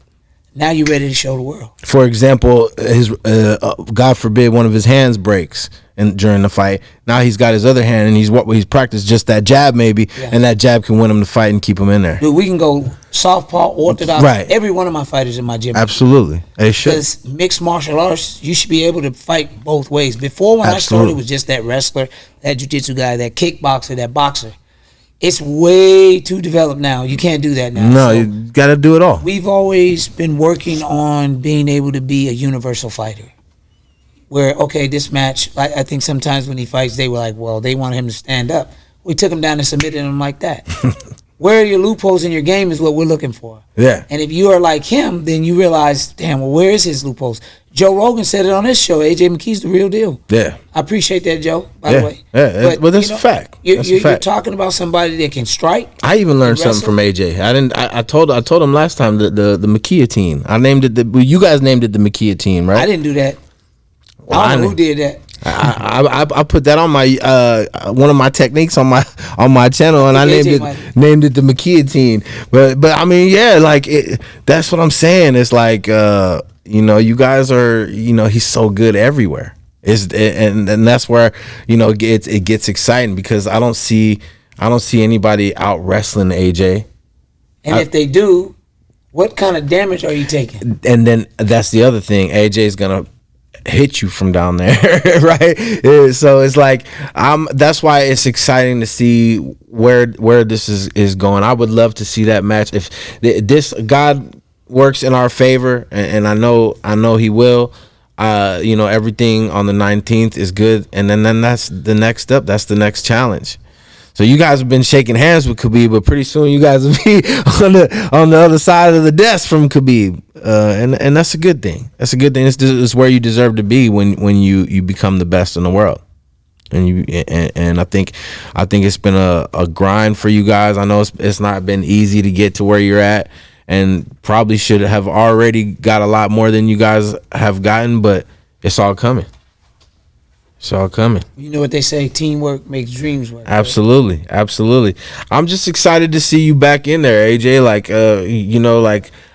Now you're ready to show the world. For example, his God forbid one of his hands breaks during the fight. Now he's got his other hand, and he's practiced just that jab maybe, and that jab can win him the fight and keep him in there. Dude, we can go southpaw, orthodox. Right. Every one of my fighters in my gym. Absolutely, they should. Because mixed martial arts, you should be able to fight both ways. Before, when I started, it was just that wrestler, that jiu-jitsu guy, that kickboxer, that boxer. It's way too developed now. You can't do that now. No, So you got to do it all. we've always been working on being able to be a universal fighter. Where, okay, this match, I think sometimes when he fights, they were like, well, they want him to stand up. We took him down and submitted him like that. Where are your loopholes in your game is what we're looking for. Yeah. And if you are like him, then you realize, damn, well, where is his loopholes? Joe Rogan said it on his show. AJ McKee's the real deal. Yeah. I appreciate that, Joe, by the way. Yeah, well, that's a fact. That's a You're fact. talking about somebody that can strike. I even learned and something from AJ. I told him last time the McKee team. I named it you guys named it the McKee team, right? I didn't do that. Well, I don't know who did that. I put that on my one of my techniques on my channel, and I named it the McKee team. But I mean, yeah, like that's what I'm saying. It's like you guys are, he's so good everywhere. And that's where it gets exciting, because I don't see anybody out wrestling AJ. And if they do, what kind of damage are you taking? And then that's the other thing. AJ's gonna hit you from down there, right? So it's like that's why it's exciting to see where this is going. I would love to see that match if this God works in our favor, and I know he will. Everything on the 19th is good, and then that's the next up. That's the next challenge. So you guys have been shaking hands with Khabib, but pretty soon you guys will be on the other side of the desk from Khabib, and that's a good thing. That's a good thing. It's where you deserve to be when you become the best in the world. And I think it's been a grind for you guys. I know it's not been easy to get to where you're at, and probably should have already got a lot more than you guys have gotten, but it's all coming. It's all coming. You know what they say, teamwork makes dreams work. Absolutely, right? Absolutely. I'm just excited to see you back in there, AJ. Like,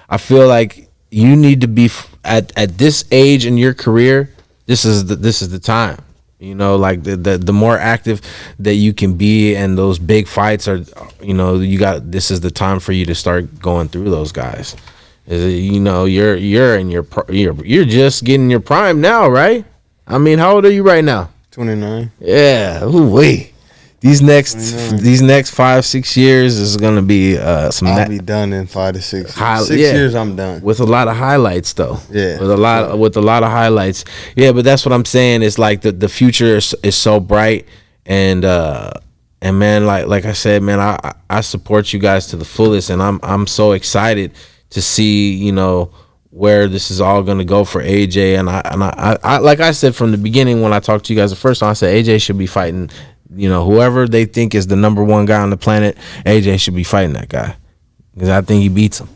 I feel like you need to be at this age in your career. This is the time. Like the more active that you can be, and those big fights are, this is the time for you to start going through those guys. You're just getting your prime now, right? I mean, how old are you right now? 29. Yeah. Ooh, wait. These next 5-6 years is gonna be some. I'll be done in 5 to 6 years. 6 years, I'm done. With a lot of highlights, though. Yeah. With a lot of highlights. Yeah, but that's what I'm saying. It's like the future is so bright, and man, like I said, man, I support you guys to the fullest, and I'm so excited to see where this is all going to go for AJ. And I like I said from the beginning when I talked to you guys the first time, I said AJ should be fighting, whoever they think is the number one guy on the planet, AJ should be fighting that guy, because I think he beats him.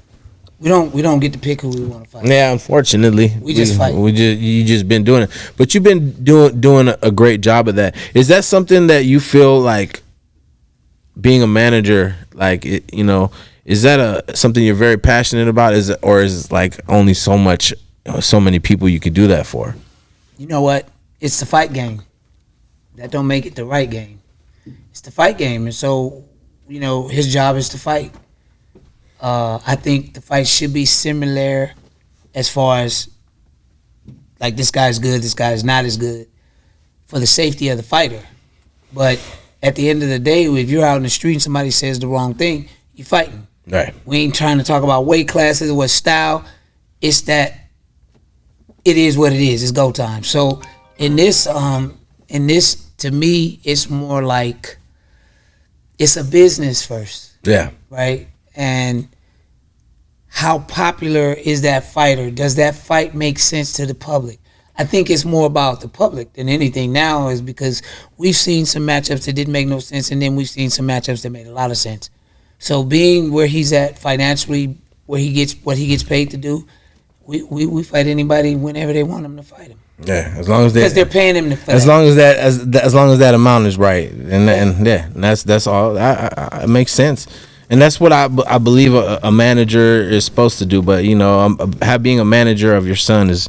We don't get to pick who we want to fight. Yeah, unfortunately, we just fight. You just been doing it, but you've been doing a great job of that. Is that something that you feel like being a manager, like is that something you're very passionate about? Is it like only so many people you could do that for? You know what? It's the fight game. That don't make it the right game. It's the fight game, and so his job is to fight. I think the fight should be similar, as far as like this guy's good, this guy's not as good, for the safety of the fighter. But at the end of the day, if you're out in the street and somebody says the wrong thing, you're fighting. Right. We ain't trying to talk about weight classes or what style. It's that it is what it is. It's go time. So in this, to me, it's more like it's a business first. Yeah. Right. And how popular is that fighter? Does that fight make sense to the public? I think it's more about the public than anything now, is because we've seen some matchups that didn't make no sense, and then we've seen some matchups that made a lot of sense. So being where he's at financially, where he gets what he gets paid to do, we fight anybody whenever they want him to fight him. Yeah, as long as because they're paying him to fight. As long as that amount is right, and that's all. It makes sense, and that's what I believe a manager is supposed to do. But being a manager of your son is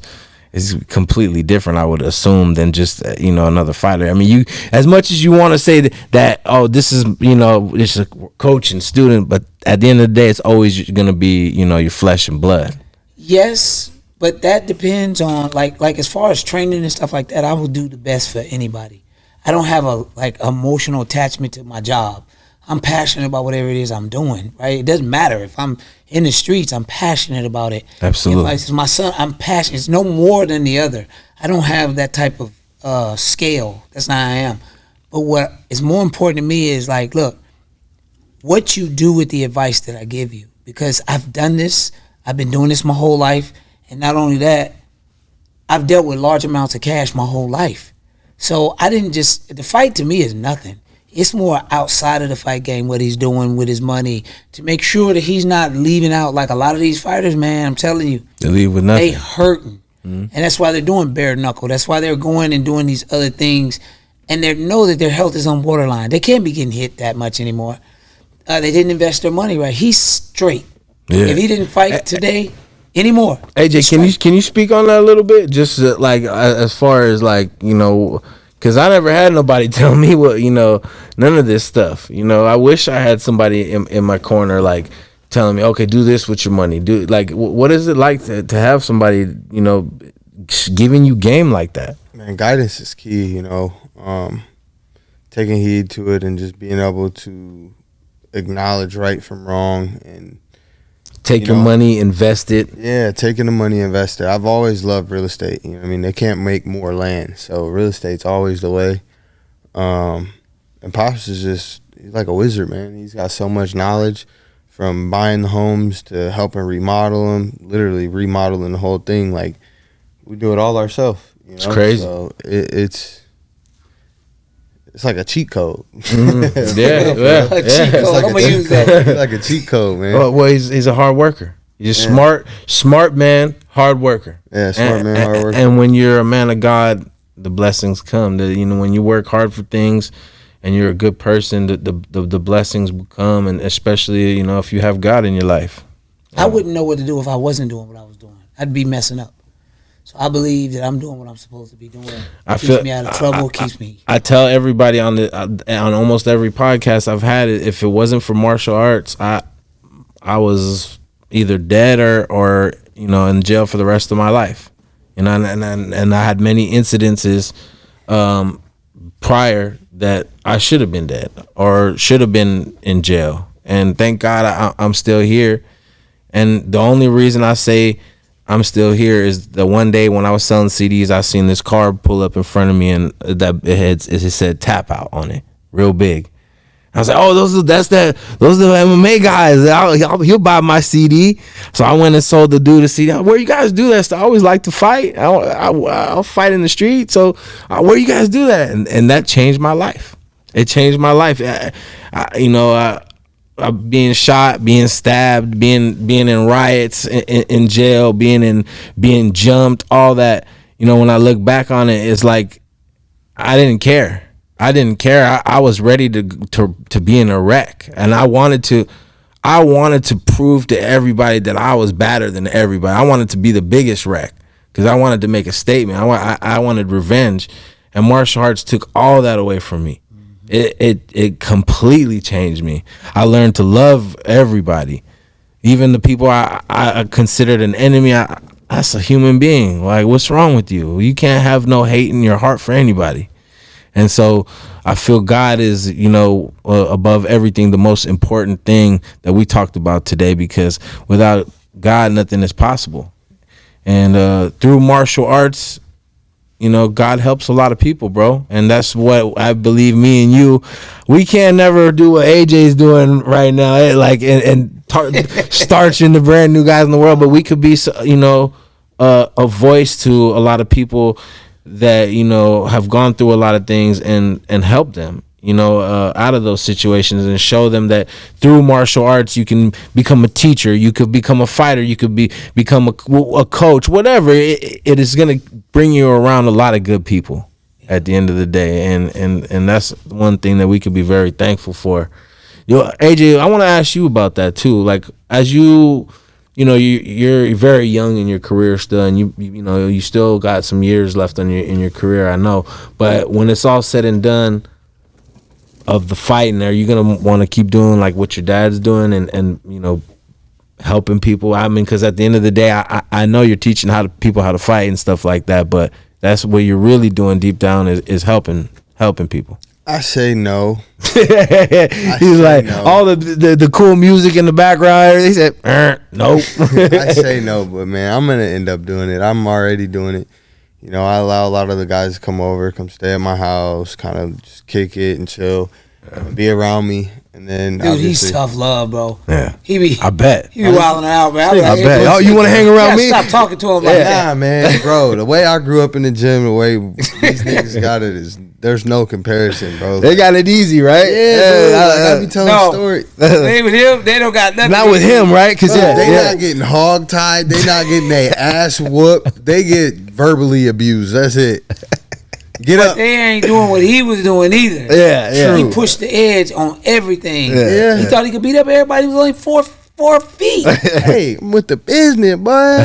completely different, I would assume, than just another fighter. I mean, you, as much as you want to say that this is it's a coach and student, but at the end of the day, it's always going to be your flesh and blood. Yes, but that depends on like as far as training and stuff like that. I will do the best for anybody. I don't have a emotional attachment to my job. I'm passionate about whatever it is I'm doing, right? It doesn't matter if I'm in the streets, I'm passionate about it. Absolutely. If it's my son, I'm passionate. It's no more than the other. I don't have that type of scale. That's not how I am. But what is more important to me is like, look, what you do with the advice that I give you. Because I've done this, I've been doing this my whole life, and not only that, I've dealt with large amounts of cash my whole life. So I didn't just, the fight to me is nothing. It's more outside of the fight game, what he's doing with his money, to make sure that he's not leaving out like a lot of these fighters, man, I'm telling you. They leave with nothing. They hurting. And that's why they're doing bare knuckle. That's why they're going and doing these other things. And they know that their health is on borderline. They can't be getting hit that much anymore. They didn't invest their money right. He's straight. Yeah. If he didn't fight today anymore. AJ, can you speak on that a little bit? Just like as far as like, you know, because I never had nobody tell me what, you know, none of this stuff. You know, I wish I had somebody in my corner like telling me, okay, do this with your money. Do like, what is it like to have somebody, you know, giving you game like that? Man, guidance is key, you know. Taking heed to it and just being able to acknowledge right from wrong and take your money, invest it. Yeah, taking the money, invest it. I've always loved real estate. You know what I mean? They can't make more land, so real estate's always the way. And Pops is just, he's like a wizard, man. He's got so much knowledge from buying the homes to helping remodel them, literally remodeling the whole thing. Like, we do it all ourselves. You know? It's crazy. So it's like a cheat code. Yeah. I'm gonna use that. It's like a cheat code, man. Well, he's a hard worker. He's a smart man, hard worker. Yeah, smart man, hard worker. And when you're a man of God, the blessings come. You know, when you work hard for things and you're a good person, the blessings will come, and especially, you know, if you have God in your life. I wouldn't know what to do if I wasn't doing what I was doing. I'd be messing up. So I believe that I'm doing what I'm supposed to be doing. Keeps me out of trouble. Keeps me. I tell everybody on almost every podcast I've had, if it wasn't for martial arts, I was either dead or you know, in jail for the rest of my life. You know, and I had many incidences prior that I should have been dead or should have been in jail. And thank God I'm still here. And the only reason I say I'm still here is the one day when I was selling CDs, I seen this car pull up in front of me, and that it said tap out on it, real big. I was like, oh, those are the MMA guys. He'll buy my CD. So I went and sold the dude a CD. Where you guys do that stuff? I always like to fight. I'll fight in the street. So where you guys do that? And that changed my life. It changed my life. Being shot, being stabbed, being in riots, in jail, being jumped, all that. You know, when I look back on it, it's like I didn't care. I was ready to be in a wreck, and I wanted to prove to everybody that I was better than everybody. I wanted to be the biggest wreck because I wanted to make a statement. I wanted revenge, and martial arts took all that away from me. It completely changed me. I learned to love everybody, even the people I considered an enemy. That's a human being. Like, what's wrong with you? You can't have no hate in your heart for anybody. And so I feel God is, you know, above everything, the most important thing that we talked about today, because without God, nothing is possible. And through martial arts, you know, God helps a lot of people, bro. And that's what I believe, me and you, we can't never do what AJ's doing right now, starching the brand new guys in the world. But we could be, you know, a voice to a lot of people that, you know, have gone through a lot of things and help them, you know, out of those situations, and show them that through martial arts you can become a teacher, you could become a fighter, you could become a coach, whatever. It is going to bring you around a lot of good people at the end of the day, and that's one thing that we could be very thankful for. Yo, AJ, I want to ask you about that too. Like, as you know, you're very young in your career still, and you know, you still got some years left in your career, I know. But when it's all said and done of the fighting, are you gonna want to keep doing like what your dad's doing and you know, helping people? I mean, because at the end of the day, I know you're teaching people how to fight and stuff like that, but that's what you're really doing deep down is helping people. I say no. He's like, no. all the cool music in the background. He said, nope. I say no, but man, I'm gonna end up doing it. I'm already doing it. You know, I allow a lot of the guys to come over, come stay at my house, kind of just kick it and chill, be around me. And then, dude, he's tough love, bro. Yeah, I bet he be wilding out, man. I bet. Oh, you want to hang around me? Stop talking to him like that. Nah, man, bro. The way I grew up in the gym, the way these niggas got it is, there's no comparison, bro. They got it easy, right? Yeah, I be telling a story. They with him, they don't got nothing. Not with him, right? Because they not getting hog tied. They not getting their ass whooped. They get verbally abused. That's it. Get up. They ain't doing what he was doing either. Yeah. He pushed the edge on everything. Yeah. He thought he could beat up everybody. He was only 4 feet. Hey, I'm with the business, boy.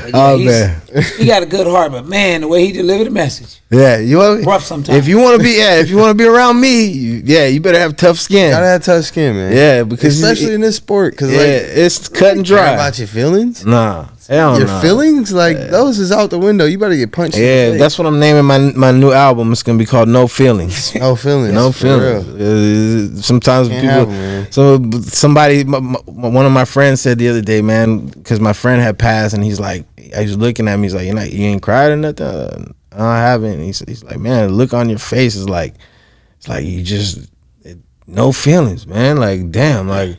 You know oh man, he got a good heart, but man, the way he delivered the message. Yeah, rough sometimes. If you want to be around me, you better have tough skin. Gotta have tough skin, man. Yeah, because especially in this sport, because it's cut and dry. Care about your feelings? Nah, hell your no. Feelings, those is out the window. You better get punched. Yeah, that's what I'm naming my new album. It's gonna be called No Feelings. No feelings. No feelings. Sometimes somebody, one of my friends said the other day, man, because my friend had passed, and he's like, I was looking at me, he's like, you ain't cried or nothing. I haven't. He's like, man, the look on your face is like, it's like you just no feelings, man. Like, damn, like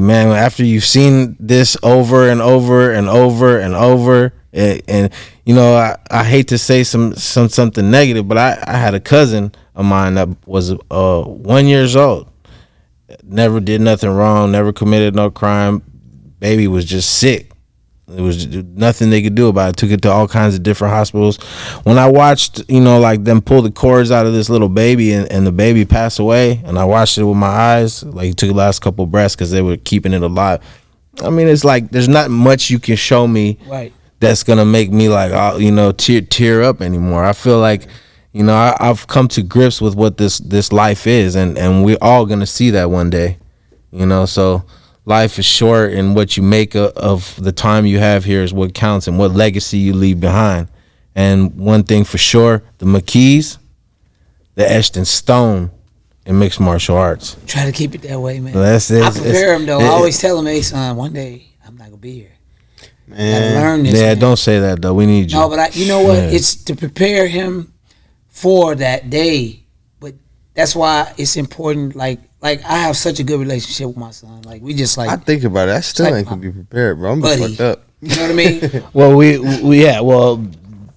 man, after you've seen this over and over and over and over, and you know, I hate to say something negative, but I had a cousin of mine that was 1 year old, never did nothing wrong, never committed no crime. Baby was just sick. There was nothing they could do about it. Took it to all kinds of different hospitals. When I watched, like them pull the cords out of this little baby and the baby passed away, and I watched it with my eyes, like he took the last couple of breaths because they were keeping it alive. I mean, it's like there's not much you can show me that's gonna make me like, tear up anymore. I feel like, I've come to grips with what this life is, and we're all gonna see that one day, so. Life is short, and what you make of the time you have here is what counts, and what legacy you leave behind. And one thing for sure, the McKees, they're etched in stone in mixed martial arts. Try to keep it that way, man. That's it. I prepare him, though. I always tell him, hey, son, one day I'm not going to be here. Man. I gotta learn this. Yeah, man. don't say that, though. We need you. No, but you know what? Yeah. It's to prepare him for that day. But that's why it's important, like I have such a good relationship with my son. Like we just like. I think about it. I still ain't gonna be prepared, bro. I'm fucked up. You know what I mean? Well, well,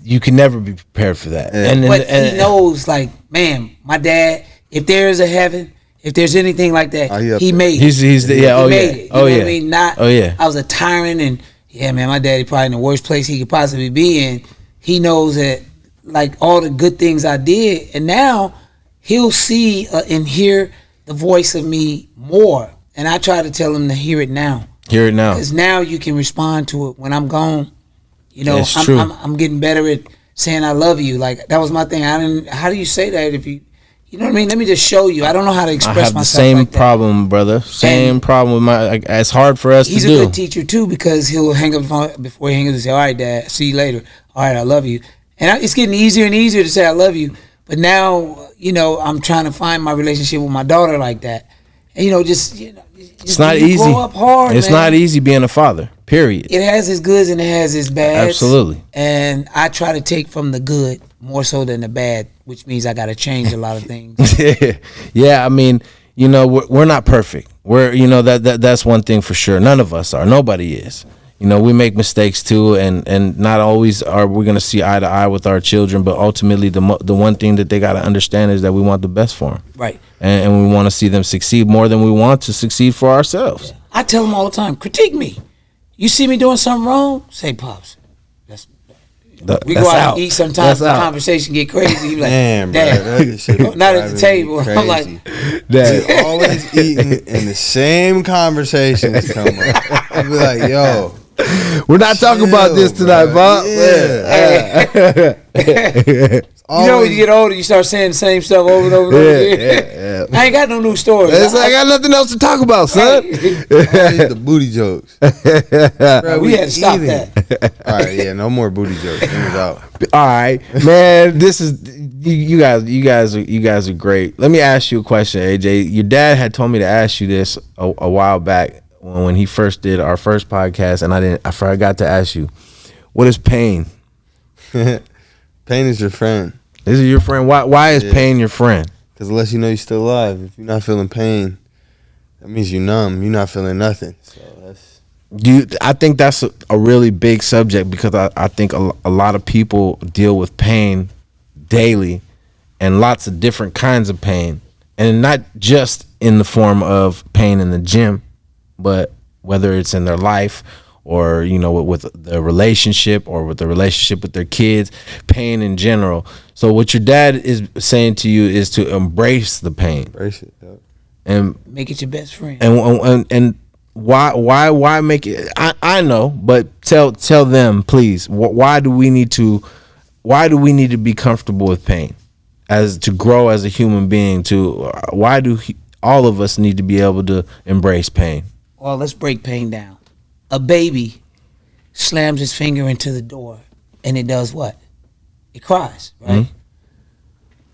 you can never be prepared for that. Yeah. But he knows, like, man, my dad. If there is a heaven, if there's anything like that, he made it. He's the, yeah. He made it. You know what I mean? I was a tyrant, and man, my daddy probably in the worst place he could possibly be in. He knows that, like, all the good things I did, and now he'll see and hear the voice of me more, and I try to tell him to hear it now. Hear it now, because now you can respond to it when I'm gone. That's true. I'm getting better at saying I love you. Like that was my thing. How do you say that if you know what I mean? Let me just show you. I don't know how to express myself. I have the same like problem, brother. Same problem with my. It's hard for us to do. He's a good teacher too, because he'll hang up the phone before he hangs up and say, "All right, Dad, see you later. All right, I love you." And it's getting easier and easier to say I love you. But now, I'm trying to find my relationship with my daughter like that. And, just it's not easy. Grow up hard, it's not easy being a father, period. It has its goods and it has its bads. Absolutely. And I try to take from the good more so than the bad, which means I got to change a lot of things. Yeah, I mean, we're not perfect. We're, that's one thing for sure. None of us are. Nobody is. We make mistakes too, and not always are we going to see eye to eye with our children, but ultimately the one thing that they got to understand is that we want the best for them. Right. And we want to see them succeed more than we want to succeed for ourselves. Yeah. I tell them all the time, critique me. You see me doing something wrong? Say, Pops. We go out and eat sometimes, the conversation get crazy. You like, damn, Dad, not at the table. I'm like, Dad, always eating and the same conversations come up. I be like, yo. We're not talking about this tonight, Bob. Yeah. Hey. It's You know when you get older, you start saying the same stuff over and over and over again. I ain't got no new stories. I got nothing else to talk about, son. The booty jokes. Bro, we had to stop that. All right, yeah, no more booty jokes. Bring it out. All right, man. This is you guys are great. Let me ask you a question, AJ. Your dad had told me to ask you this a while back when he first did our first podcast, and I forgot to ask you, what is pain? Pain is your friend. Is it your friend? Why is pain your friend? Because unless you know you're still alive, if you're not feeling pain, that means you're numb. You're not feeling nothing. So that's. I think that's a really big subject because I think a lot of people deal with pain daily and lots of different kinds of pain. And not just in the form of pain in the gym, but whether it's in their life or, you know, with the relationship or with the relationship with their kids, pain in general. So what your dad is saying to you is to embrace the pain. Embrace it, yep. And make it your best friend. And why make it? I know, but tell them, please. Why do we need to be comfortable with pain, as to grow as a human being? Why do all of us need to be able to embrace pain? Well, let's break pain down. A baby slams his finger into the door, and it does what? It cries, right? Mm-hmm.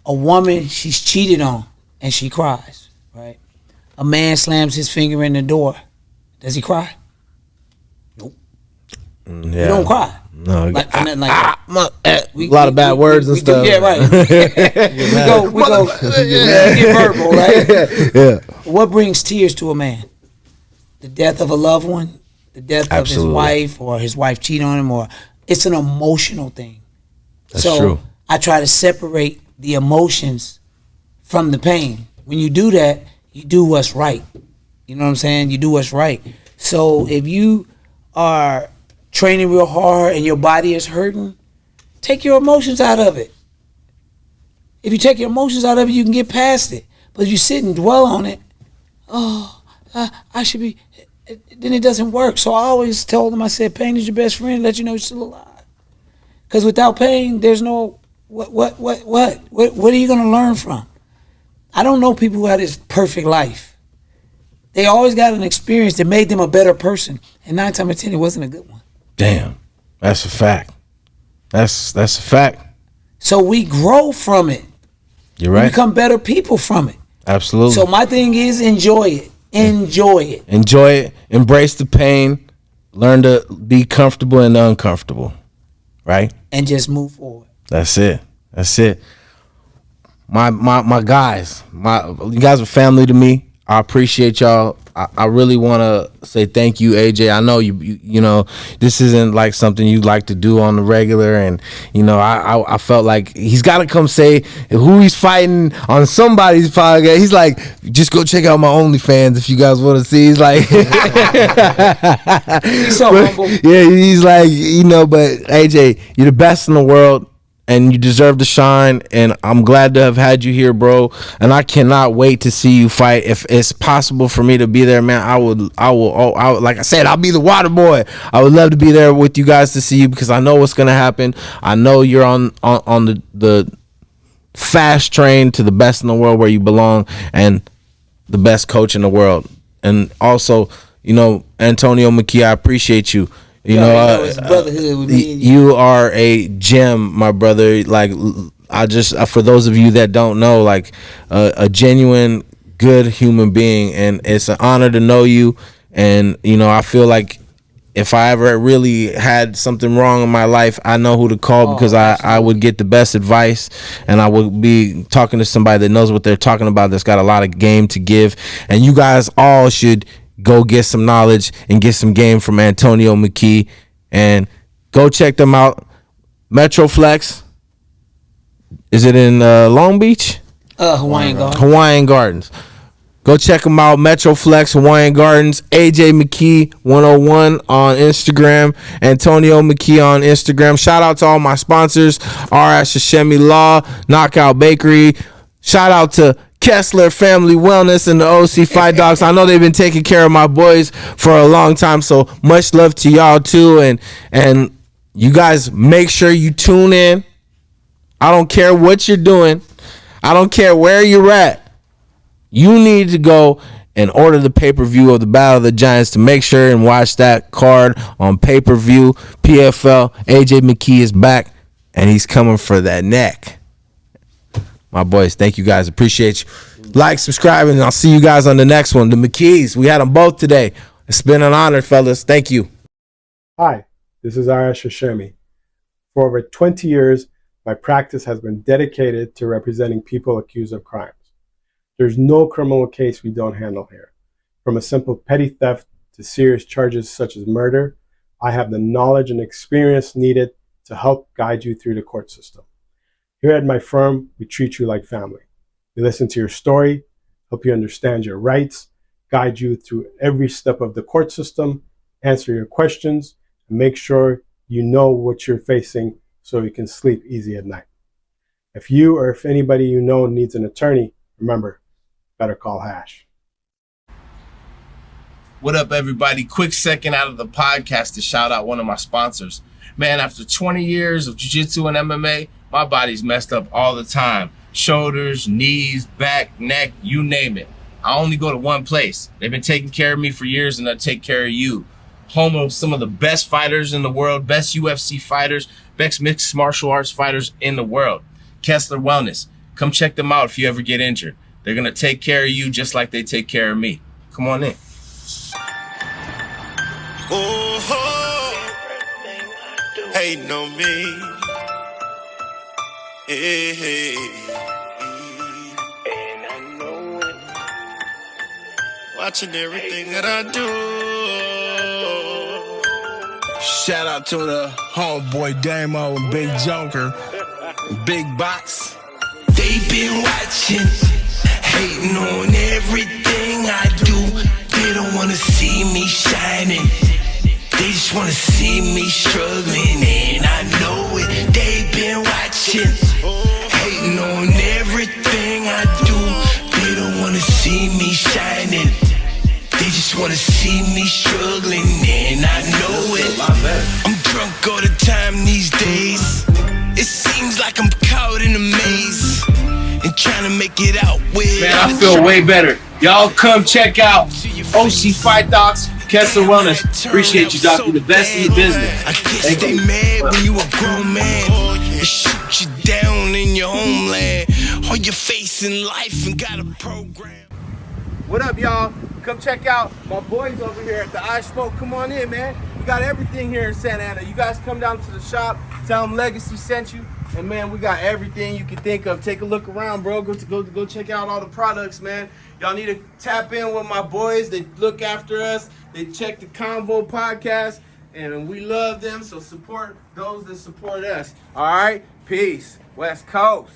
A woman, she's cheated on, and she cries, right? A man slams his finger in the door. Does he cry? Nope. Yeah. He don't cry. No. A lot of bad words and stuff. Yeah, right. we get verbal, right? Yeah. What brings tears to a man? The death of a loved one, the death of his wife, or his wife cheat on him, or it's an emotional thing. That's true. I try to separate the emotions from the pain. When you do that, you do what's right. You know what I'm saying? You do what's right. So if you are training real hard and your body is hurting, take your emotions out of it. If you take your emotions out of it, you can get past it. But if you sit and dwell on it, I should be, then it doesn't work. So I always told them, I said, pain is your best friend, let you know you're still alive. Because without pain, there's no, what are you going to learn from? I don't know people who had this perfect life. They always got an experience that made them a better person. And 9 times out of 10, it wasn't a good one. Damn, that's a fact. That's a fact. So we grow from it. You're right. We become better people from it. Absolutely. So my thing is enjoy it. Enjoy it. Enjoy it. Embrace the pain. Learn to be comfortable and uncomfortable. Right? And just move forward. That's it. My guys. You guys are family to me. I appreciate y'all. I really want to say thank you, AJ. I know you know this isn't like something you like to do on the regular, and you know I felt like he's got to come say who he's fighting on somebody's podcast. He's like, just go check out my OnlyFans if you guys want to see. He's like, he's so humble. Yeah, he's like, you know, but AJ, you're the best in the world. And you deserve to shine, and I'm glad to have had you here, bro. And I cannot wait to see you fight. If it's possible for me to be there, man, I will. Like I said, I'll be the water boy. I would love to be there with you guys to see you because I know what's gonna happen. I know you're on the fast train to the best in the world where you belong, and the best coach in the world. And also, you know, Antonio McKee, I appreciate you. You know, it's brotherhood with me and you. You are a gem, my brother. Like, I just, for those of you that don't know, like, a genuine good human being, and it's an honor to know you. And you know, I feel like if I ever really had something wrong in my life, I know who to call because I would get the best advice, and I would be talking to somebody that knows what they're talking about, that's got a lot of game to give. And you guys all should go get some knowledge and get some game from Antonio McKee, and go check them out. Metroflex, is it in Long Beach? Hawaiian Gardens. Go check them out. Metroflex, Hawaiian Gardens. AJ McKee 101 on Instagram. Antonio McKee on Instagram. Shout out to all my sponsors. R. Shashemi Law, Knockout Bakery. Shout out to Kessler Family Wellness and the OC Fight Dogs. I know they've been taking care of my boys for a long time, so much love to y'all too. And you guys make sure you tune in I don't care what you're doing. I don't care where you're at. You need to go and order the pay-per-view of the Battle of the Giants to make sure and watch that card on pay-per-view. PFL, AJ McKee is back, and he's coming for that neck. My boys, thank you guys. Appreciate you. Like, subscribe, and I'll see you guys on the next one. The McKees, we had them both today. It's been an honor, fellas. Thank you. Hi, this is Arash Hashemi. For over 20 years, my practice has been dedicated to representing people accused of crimes. There's no criminal case we don't handle here. From a simple petty theft to serious charges such as murder, I have the knowledge and experience needed to help guide you through the court system. Here at my firm, we treat you like family. We listen to your story, help you understand your rights, guide you through every step of the court system, answer your questions, and make sure you know what you're facing so you can sleep easy at night. If you or if anybody you know needs an attorney, remember, better call Hash. What up, everybody? Quick second out of the podcast to shout out one of my sponsors. Man, after 20 years of jiu-jitsu and MMA, my body's messed up all the time. Shoulders, knees, back, neck, you name it. I only go to one place. They've been taking care of me for years, and they'll take care of you. Home of some of the best fighters in the world, best UFC fighters, best mixed martial arts fighters in the world. Kessler Wellness. Come check them out if you ever get injured. They're going to take care of you just like they take care of me. Come on in. Hating on me. Hey. And I know it. Watching everything that I do. Shout out to the homeboy Damo and Big Joker, Big Box. They been watching, hating on everything I do. They don't wanna see me shining. They just wanna see me struggling, and I know it. They been watching, hating on everything I do. They don't wanna see me shining. They just wanna see me struggling, and I know it. I'm drunk all the time these days. It seems like I'm caught in a maze and trying to make it out with. Man, I feel way better. Y'all come check out OC Fight Docs, Kessler Wellness. Appreciate you, Doc. You're the best in the business. I guess they mad when you a grown man and shoot you down in your homeland. Or you're facing life and got a program. What up, y'all? Come check out my boys over here at the I Smoke. Come on in, man. We got everything here in Santa Ana. You guys come down to the shop, tell them Legacy sent you, and man, we got everything you can think of. Take a look around, bro. Go check out all the products, man. Y'all need to tap in with my boys. They look after us. They check the Convo podcast, and we love them. So support those that support us. All right, peace. West Coast.